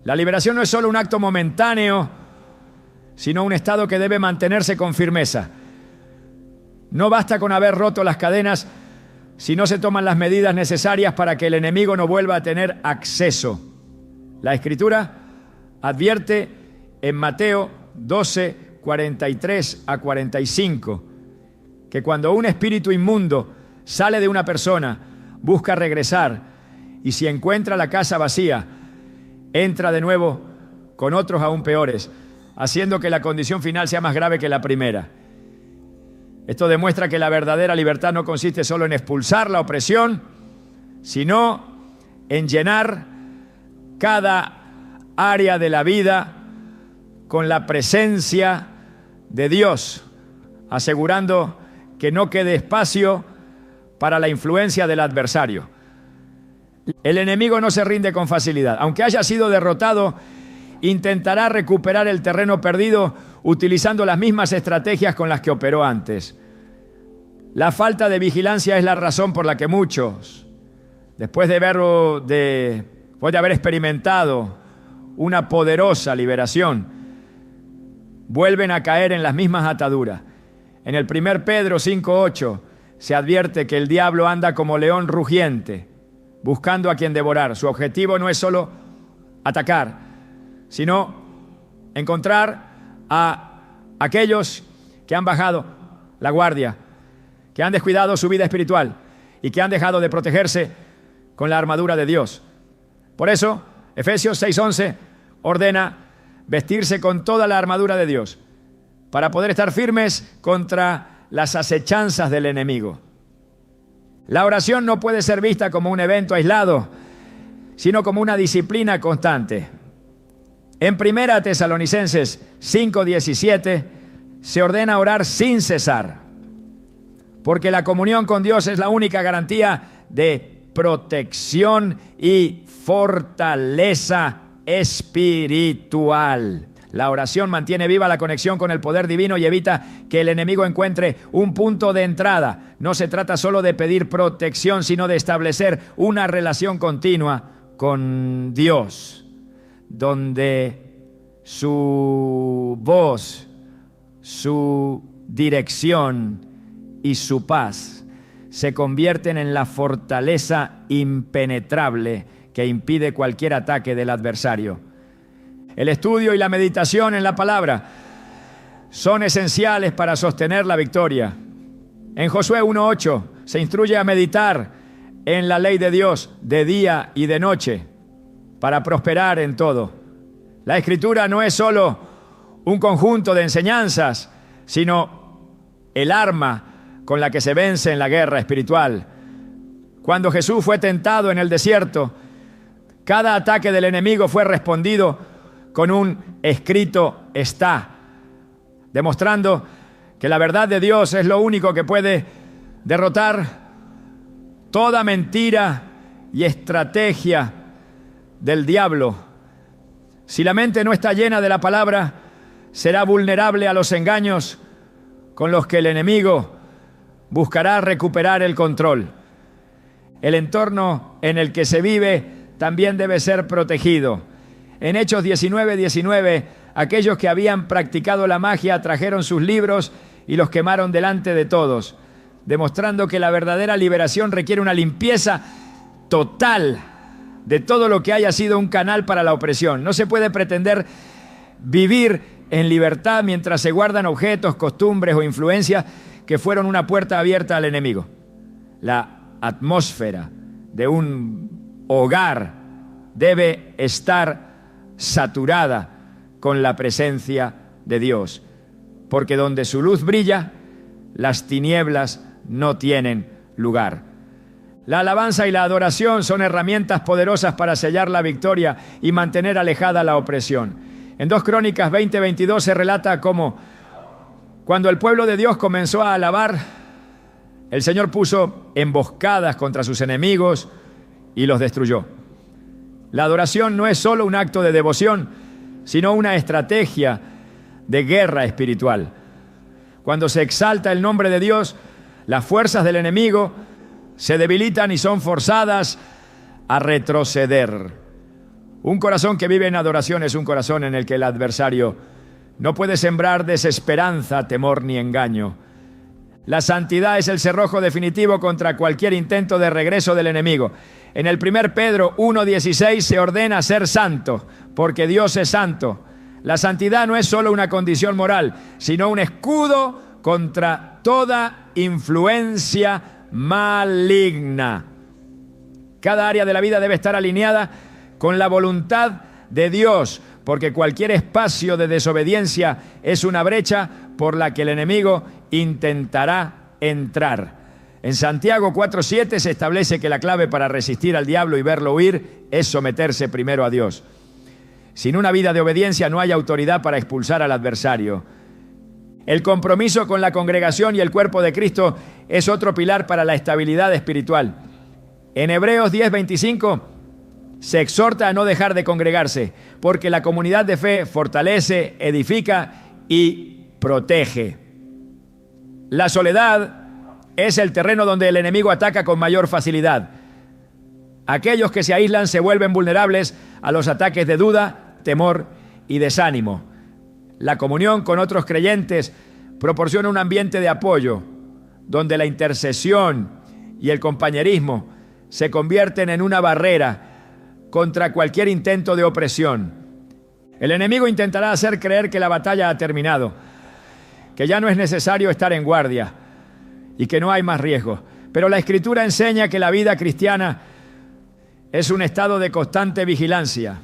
La liberación no es solo un acto momentáneo sino un estado que debe mantenerse con firmeza. No basta con haber roto las cadenas si no se toman las medidas necesarias para que el enemigo no vuelva a tener acceso. La Escritura advierte en Mateo 12, 43 a 45, que cuando un espíritu inmundo sale de una persona, busca regresar, y si encuentra la casa vacía, entra de nuevo con otros aún peores, haciendo que la condición final sea más grave que la primera. Esto demuestra que la verdadera libertad no consiste solo en expulsar la opresión, sino en llenar cada área de la vida con la presencia de Dios, asegurando que no quede espacio para la influencia del adversario. El enemigo no se rinde con facilidad. Aunque haya sido derrotado, intentará recuperar el terreno perdido utilizando las mismas estrategias con las que operó antes. La falta de vigilancia es la razón por la que muchos, después de haber experimentado una poderosa liberación, vuelven a caer en las mismas ataduras. En el 1 Pedro 5:8 se advierte que el diablo anda como león rugiente, buscando a quien devorar. Su objetivo no es solo atacar, sino encontrar a aquellos que han bajado la guardia, que han descuidado su vida espiritual y que han dejado de protegerse con la armadura de Dios. Por eso, Efesios 6:11 ordena vestirse con toda la armadura de Dios para poder estar firmes contra las acechanzas del enemigo. La oración no puede ser vista como un evento aislado, sino como una disciplina constante. En 1 Tesalonicenses 5:17 se ordena orar sin cesar, porque la comunión con Dios es la única garantía de protección y fortaleza espiritual. La oración mantiene viva la conexión con el poder divino y evita que el enemigo encuentre un punto de entrada. No se trata solo de pedir protección, sino de establecer una relación continua con Dios, donde su voz, su dirección y su paz se convierten en la fortaleza impenetrable que impide cualquier ataque del adversario. El estudio y la meditación en la palabra son esenciales para sostener la victoria. En Josué 1:8 se instruye a meditar en la ley de Dios de día y de noche para prosperar en todo. La Escritura no es solo un conjunto de enseñanzas, sino el arma con la que se vence en la guerra espiritual. Cuando Jesús fue tentado en el desierto, cada ataque del enemigo fue respondido con un escrito está, demostrando que la verdad de Dios es lo único que puede derrotar toda mentira y estrategia del diablo. Si la mente no está llena de la palabra, será vulnerable a los engaños con los que el enemigo buscará recuperar el control. El entorno en el que se vive también debe ser protegido. En Hechos 19:19, aquellos que habían practicado la magia trajeron sus libros y los quemaron delante de todos, demostrando que la verdadera liberación requiere una limpieza total de todo lo que haya sido un canal para la opresión. No se puede pretender vivir en libertad mientras se guardan objetos, costumbres o influencias que fueron una puerta abierta al enemigo. La atmósfera de un hogar debe estar saturada con la presencia de Dios, porque donde su luz brilla, las tinieblas no tienen lugar. La alabanza y la adoración son herramientas poderosas para sellar la victoria y mantener alejada la opresión. En 2 Crónicas 20:22 se relata cómo cuando el pueblo de Dios comenzó a alabar, el Señor puso emboscadas contra sus enemigos y los destruyó. La adoración no es solo un acto de devoción, sino una estrategia de guerra espiritual. Cuando se exalta el nombre de Dios, las fuerzas del enemigo se debilitan y son forzadas a retroceder. Un corazón que vive en adoración es un corazón en el que el adversario No puede sembrar desesperanza, temor ni engaño. La santidad es el cerrojo definitivo contra cualquier intento de regreso del enemigo. En el 1 Pedro 1:16 se ordena ser santo, porque Dios es santo. La santidad no es solo una condición moral, sino un escudo contra toda influencia maligna. Cada área de la vida debe estar alineada con la voluntad de Dios, porque cualquier espacio de desobediencia es una brecha por la que el enemigo intentará entrar. En Santiago 4:7 se establece que la clave para resistir al diablo y verlo huir es someterse primero a Dios. Sin una vida de obediencia no hay autoridad para expulsar al adversario. El compromiso con la congregación y el cuerpo de Cristo es otro pilar para la estabilidad espiritual. En Hebreos 10:25 se exhorta a no dejar de congregarse, porque la comunidad de fe fortalece, edifica y protege. La soledad es el terreno donde el enemigo ataca con mayor facilidad. Aquellos que se aíslan se vuelven vulnerables a los ataques de duda, temor y desánimo. La comunión con otros creyentes proporciona un ambiente de apoyo, donde la intercesión y el compañerismo se convierten en una barrera contra cualquier intento de opresión. El enemigo intentará hacer creer que la batalla ha terminado, que ya no es necesario estar en guardia y que no hay más riesgo. Pero la Escritura enseña que la vida cristiana es un estado de constante vigilancia.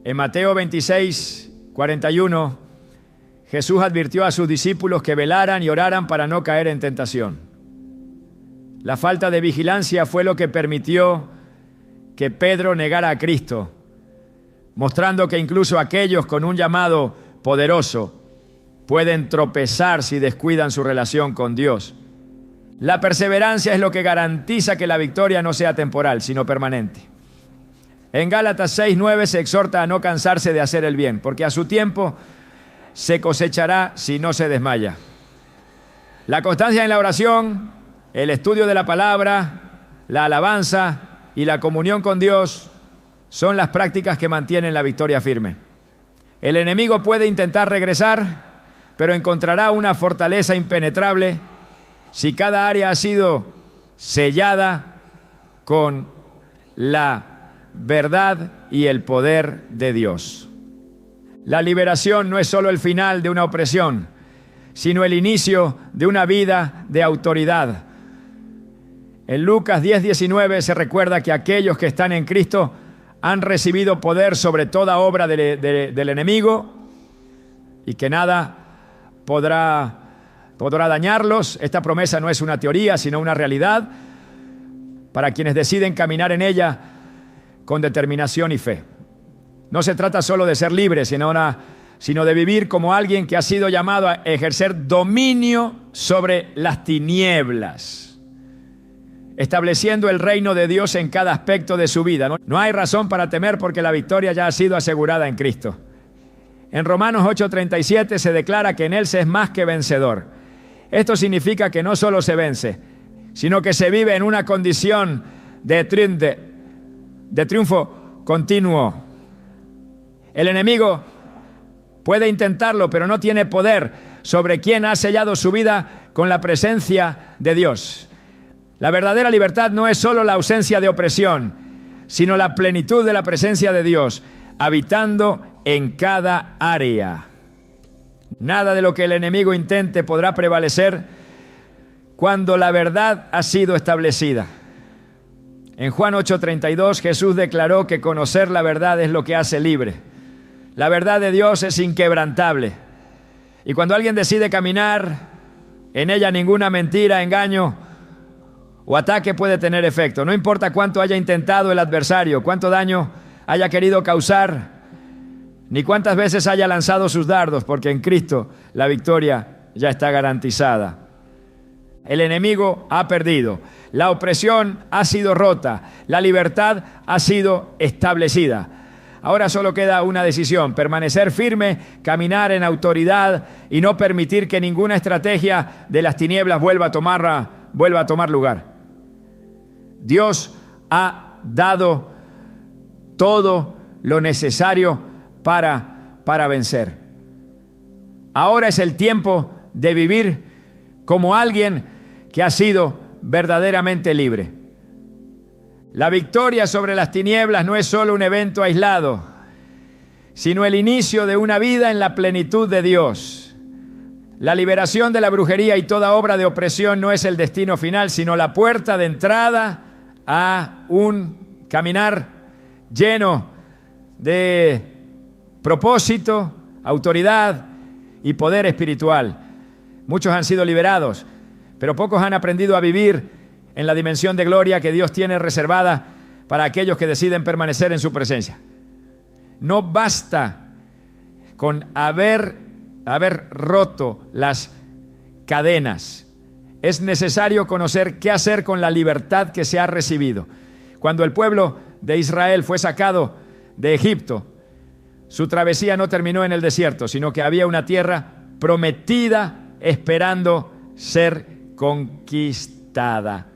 En Mateo 26:41, Jesús advirtió a sus discípulos que velaran y oraran para no caer en tentación. La falta de vigilancia fue lo que permitió que Pedro negara a Cristo, mostrando que incluso aquellos con un llamado poderoso pueden tropezar si descuidan su relación con Dios. La perseverancia es lo que garantiza que la victoria no sea temporal, sino permanente. En Gálatas 6:9 se exhorta a no cansarse de hacer el bien, porque a su tiempo se cosechará si no se desmaya. La constancia en la oración, el estudio de la palabra, la alabanza y la comunión con Dios son las prácticas que mantienen la victoria firme. El enemigo puede intentar regresar, pero encontrará una fortaleza impenetrable si cada área ha sido sellada con la verdad y el poder de Dios. La liberación no es solo el final de una opresión, sino el inicio de una vida de autoridad. En Lucas 10:19 se recuerda que aquellos que están en Cristo han recibido poder sobre toda obra del enemigo y que nada podrá dañarlos. Esta promesa no es una teoría, sino una realidad para quienes deciden caminar en ella con determinación y fe. No se trata solo de ser libre, sino de vivir como alguien que ha sido llamado a ejercer dominio sobre las tinieblas, estableciendo el reino de Dios en cada aspecto de su vida. No hay razón para temer porque la victoria ya ha sido asegurada en Cristo. En Romanos 8:37 se declara que en Él se es más que vencedor. Esto significa que no solo se vence, sino que se vive en una condición de triunfo continuo. El enemigo puede intentarlo, pero no tiene poder sobre quien ha sellado su vida con la presencia de Dios. La verdadera libertad no es solo la ausencia de opresión, sino la plenitud de la presencia de Dios, habitando en cada área. Nada de lo que el enemigo intente podrá prevalecer cuando la verdad ha sido establecida. En Juan 8:32 Jesús declaró que conocer la verdad es lo que hace libre. La verdad de Dios es inquebrantable. Y cuando alguien decide caminar en ella, ninguna mentira, engaño o ataque puede tener efecto. No importa cuánto haya intentado el adversario, cuánto daño haya querido causar, ni cuántas veces haya lanzado sus dardos, porque en Cristo la victoria ya está garantizada. El enemigo ha perdido, la opresión ha sido rota, la libertad ha sido establecida. Ahora solo queda una decisión: permanecer firme, caminar en autoridad y no permitir que ninguna estrategia de las tinieblas vuelva a tomar lugar. Dios ha dado todo lo necesario para vencer. Ahora es el tiempo de vivir como alguien que ha sido verdaderamente libre. La victoria sobre las tinieblas no es solo un evento aislado, sino el inicio de una vida en la plenitud de Dios. La liberación de la brujería y toda obra de opresión no es el destino final, sino la puerta de entrada a un caminar lleno de propósito, autoridad y poder espiritual. Muchos han sido liberados, pero pocos han aprendido a vivir en la dimensión de gloria que Dios tiene reservada para aquellos que deciden permanecer en su presencia. No basta con haber roto las cadenas. Es necesario conocer qué hacer con la libertad que se ha recibido. Cuando el pueblo de Israel fue sacado de Egipto, su travesía no terminó en el desierto, sino que había una tierra prometida esperando ser conquistada.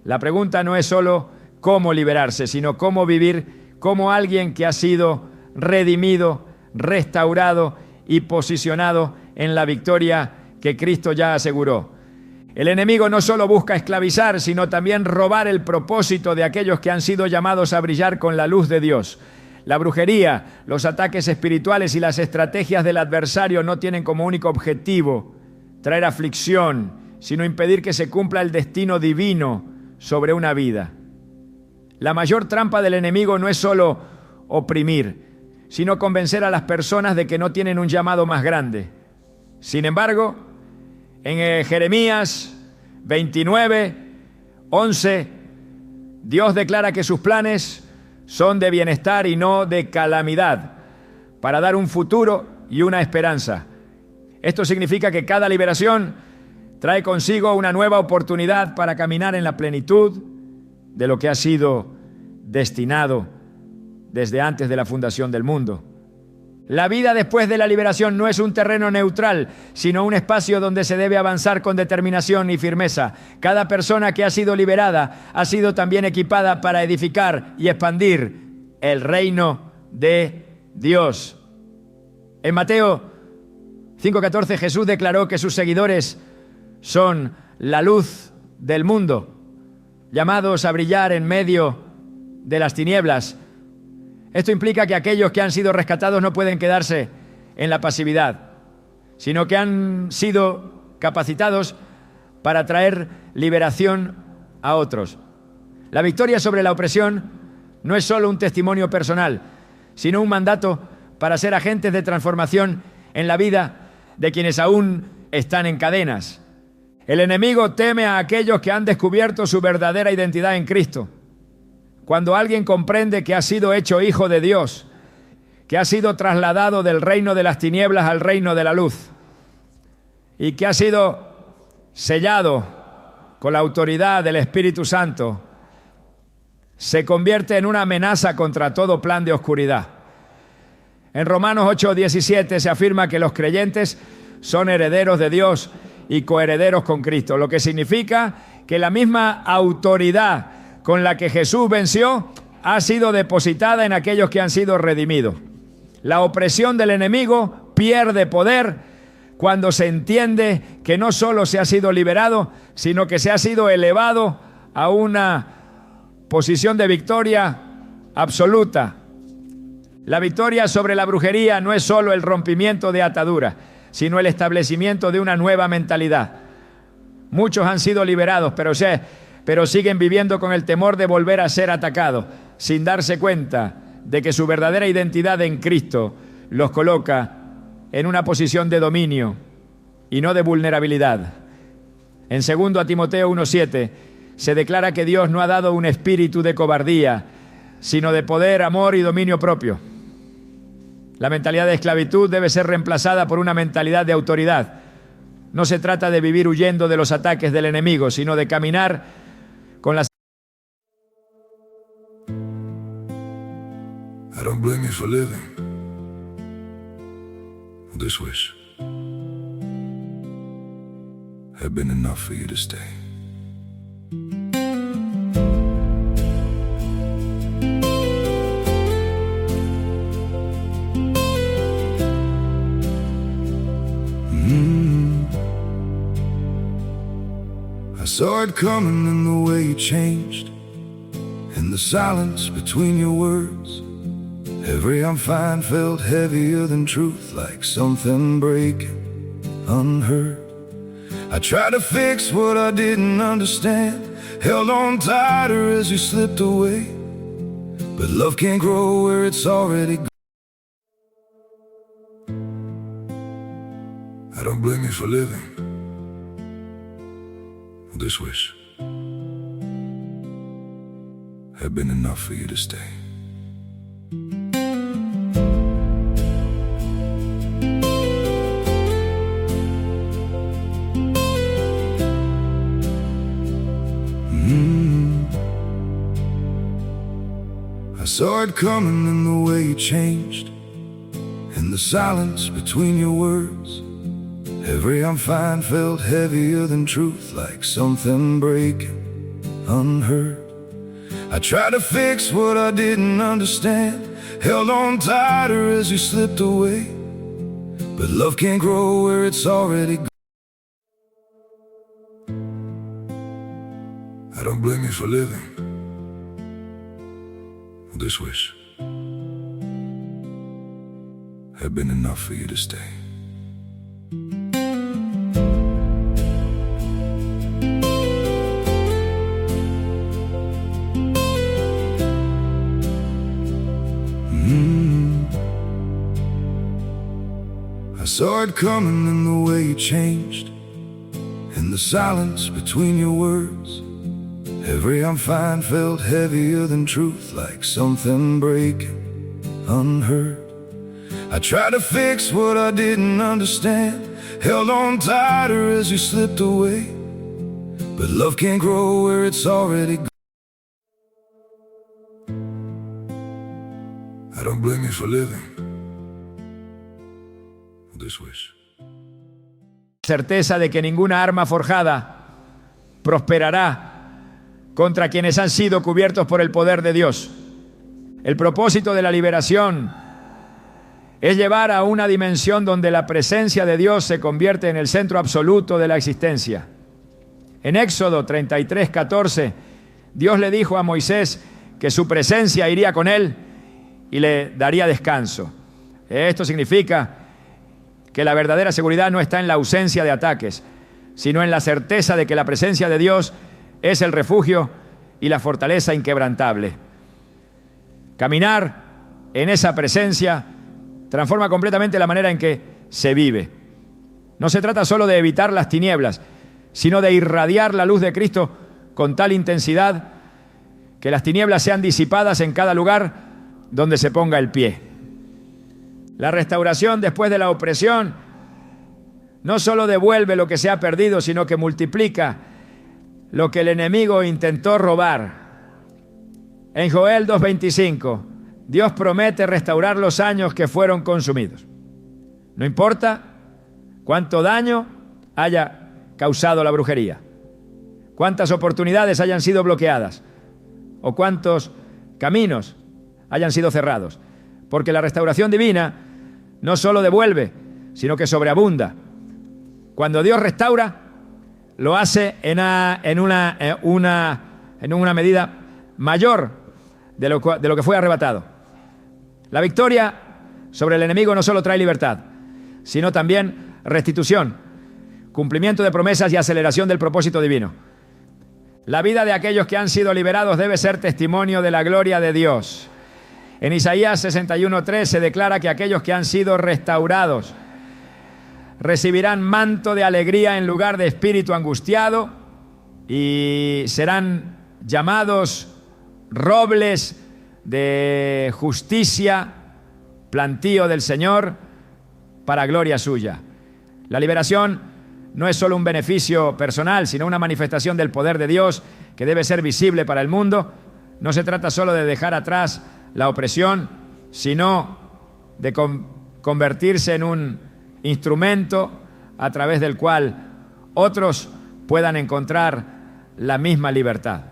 La pregunta no es solo cómo liberarse, sino cómo vivir como alguien que ha sido redimido, restaurado y posicionado en la victoria que Cristo ya aseguró. El enemigo no solo busca esclavizar, sino también robar el propósito de aquellos que han sido llamados a brillar con la luz de Dios. La brujería, los ataques espirituales y las estrategias del adversario no tienen como único objetivo traer aflicción, sino impedir que se cumpla el destino divino sobre una vida. La mayor trampa del enemigo no es solo oprimir, sino convencer a las personas de que no tienen un llamado más grande. Sin embargo, en Jeremías 29:11, Dios declara que sus planes son de bienestar y no de calamidad, para dar un futuro y una esperanza. Esto significa que cada liberación trae consigo una nueva oportunidad para caminar en la plenitud de lo que ha sido destinado desde antes de la fundación del mundo. La vida después de la liberación no es un terreno neutral, sino un espacio donde se debe avanzar con determinación y firmeza. Cada persona que ha sido liberada ha sido también equipada para edificar y expandir el reino de Dios. En Mateo 5:14 Jesús declaró que sus seguidores son la luz del mundo, llamados a brillar en medio de las tinieblas. Esto implica que aquellos que han sido rescatados no pueden quedarse en la pasividad, sino que han sido capacitados para traer liberación a otros. La victoria sobre la opresión no es solo un testimonio personal, sino un mandato para ser agentes de transformación en la vida de quienes aún están en cadenas. El enemigo teme a aquellos que han descubierto su verdadera identidad en Cristo. Cuando alguien comprende que ha sido hecho hijo de Dios, que ha sido trasladado del reino de las tinieblas al reino de la luz y que ha sido sellado con la autoridad del Espíritu Santo, se convierte en una amenaza contra todo plan de oscuridad. En Romanos 8:17 se afirma que los creyentes son herederos de Dios y coherederos con Cristo, lo que significa que la misma autoridad con la que Jesús venció ha sido depositada en aquellos que han sido redimidos. La opresión del enemigo pierde poder cuando se entiende que no solo se ha sido liberado, sino que se ha sido elevado a una posición de victoria absoluta. La victoria sobre la brujería no es solo el rompimiento de ataduras, sino el establecimiento de una nueva mentalidad. Muchos han sido liberados, pero siguen viviendo con el temor de volver a ser atacados, sin darse cuenta de que su verdadera identidad en Cristo los coloca en una posición de dominio y no de vulnerabilidad. En 2 Timoteo 1:7 se declara que Dios no ha dado un espíritu de cobardía, sino de poder, amor y dominio propio. La mentalidad de esclavitud debe ser reemplazada por una mentalidad de autoridad. No se trata de vivir huyendo de los ataques del enemigo, sino de caminar con las... I don't blame you for living this wish had been enough for you to stay. saw it coming in the way you changed, in the silence between your words. Every I'm fine felt heavier than truth, like something breaking unheard. I tried to fix what I didn't understand, held on tighter as you slipped away. But love can't grow where it's already gone. I don't blame you for living this wish had been enough for you to stay. I saw it coming in the way you changed, in the silence between your words. Every I'm fine felt heavier than truth, like something breaking unheard. I tried to fix what I didn't understand, held on tighter as you slipped away. But love can't grow where it's already gone. I don't blame you for living this wish had been enough for you to stay. I saw it coming in the way you changed, in the silence between your words. Every I'm fine felt heavier than truth, like something breaking unheard. I tried to fix what I didn't understand, held on tighter as you slipped away. But love can't grow where it's already gone. I don't blame you for living this wish. Certeza de que ninguna arma forjada prosperará contra quienes han sido cubiertos por el poder de Dios. El propósito de la liberación es llevar a una dimensión donde la presencia de Dios se convierte en el centro absoluto de la existencia. En Éxodo 33:14, Dios le dijo a Moisés que su presencia iría con él y le daría descanso. Esto significa que la verdadera seguridad no está en la ausencia de ataques, sino en la certeza de que la presencia de Dios es el refugio y la fortaleza inquebrantable. Caminar en esa presencia transforma completamente la manera en que se vive. No se trata solo de evitar las tinieblas, sino de irradiar la luz de Cristo con tal intensidad que las tinieblas sean disipadas en cada lugar donde se ponga el pie. La restauración después de la opresión no solo devuelve lo que se ha perdido, sino que multiplica lo que el enemigo intentó robar. En Joel 2:25, Dios promete restaurar los años que fueron consumidos. No importa cuánto daño haya causado la brujería, cuántas oportunidades hayan sido bloqueadas o cuántos caminos hayan sido cerrados, porque la restauración divina no solo devuelve, sino que sobreabunda. Cuando Dios restaura, lo hace en una medida mayor de lo que fue arrebatado. La victoria sobre el enemigo no solo trae libertad, sino también restitución, cumplimiento de promesas y aceleración del propósito divino. La vida de aquellos que han sido liberados debe ser testimonio de la gloria de Dios. En Isaías 61:3 se declara que aquellos que han sido restaurados recibirán manto de alegría en lugar de espíritu angustiado y serán llamados robles de justicia, plantío del Señor para gloria suya. La liberación no es solo un beneficio personal, sino una manifestación del poder de Dios que debe ser visible para el mundo. No se trata solo de dejar atrás la opresión, sino de convertirse en un instrumento a través del cual otros puedan encontrar la misma libertad.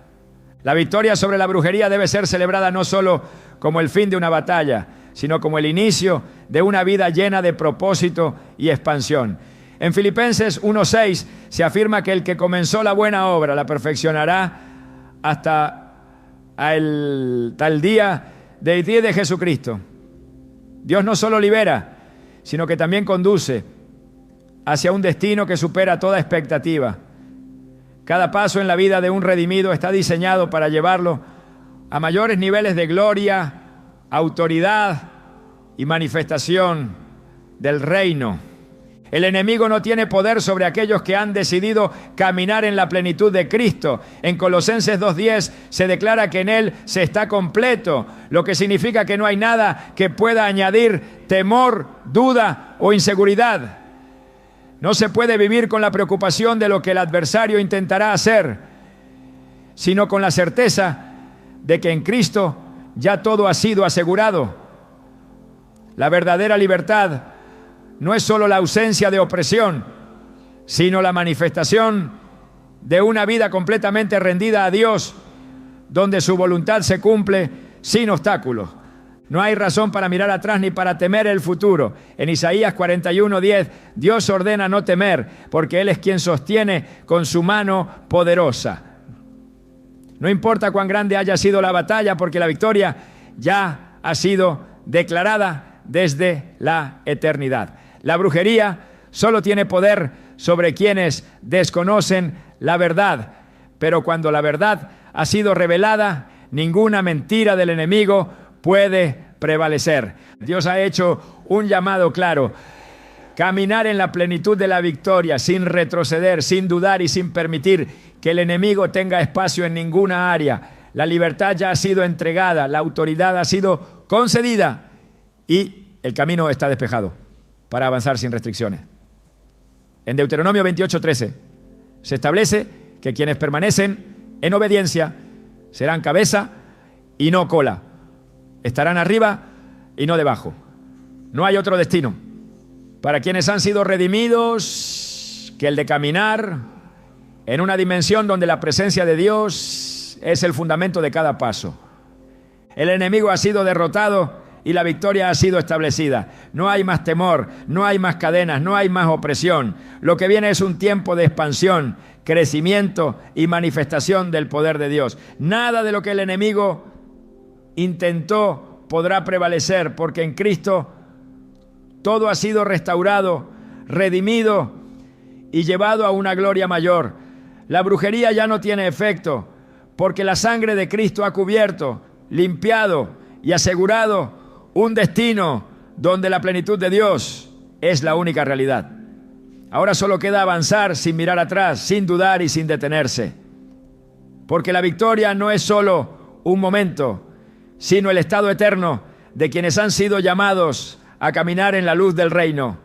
La victoria sobre la brujería debe ser celebrada no solo como el fin de una batalla, sino como el inicio de una vida llena de propósito y expansión. En Filipenses 1:6 se afirma que el que comenzó la buena obra la perfeccionará hasta el día de Jesucristo. Dios no solo libera, sino que también conduce hacia un destino que supera toda expectativa. Cada paso en la vida de un redimido está diseñado para llevarlo a mayores niveles de gloria, autoridad y manifestación del reino. El enemigo no tiene poder sobre aquellos que han decidido caminar en la plenitud de Cristo. En Colosenses 2:10 se declara que en Él se está completo, lo que significa que no hay nada que pueda añadir temor, duda o inseguridad. No se puede vivir con la preocupación de lo que el adversario intentará hacer, sino con la certeza de que en Cristo ya todo ha sido asegurado. La verdadera libertad no es solo la ausencia de opresión, sino la manifestación de una vida completamente rendida a Dios, donde su voluntad se cumple sin obstáculos. No hay razón para mirar atrás ni para temer el futuro. En Isaías 41:10, Dios ordena no temer, porque Él es quien sostiene con su mano poderosa. No importa cuán grande haya sido la batalla, porque la victoria ya ha sido declarada desde la eternidad. La brujería solo tiene poder sobre quienes desconocen la verdad, pero cuando la verdad ha sido revelada, ninguna mentira del enemigo puede prevalecer. Dios ha hecho un llamado claro: caminar en la plenitud de la victoria, sin retroceder, sin dudar y sin permitir que el enemigo tenga espacio en ninguna área. La libertad ya ha sido entregada, la autoridad ha sido concedida y el camino está despejado para avanzar sin restricciones. En Deuteronomio 28:13 se establece que quienes permanecen en obediencia serán cabeza y no cola. Estarán arriba y no debajo. No hay otro destino para quienes han sido redimidos que el de caminar en una dimensión donde la presencia de Dios es el fundamento de cada paso. El enemigo ha sido derrotado y la victoria ha sido establecida. No hay más temor, no hay más cadenas, no hay más opresión. Lo que viene es un tiempo de expansión, crecimiento y manifestación del poder de Dios. Nada de lo que el enemigo intentó podrá prevalecer, porque en Cristo todo ha sido restaurado, redimido y llevado a una gloria mayor. La brujería ya no tiene efecto, porque la sangre de Cristo ha cubierto, limpiado y asegurado un destino donde la plenitud de Dios es la única realidad. Ahora solo queda avanzar sin mirar atrás, sin dudar y sin detenerse. Porque la victoria no es solo un momento, sino el estado eterno de quienes han sido llamados a caminar en la luz del reino.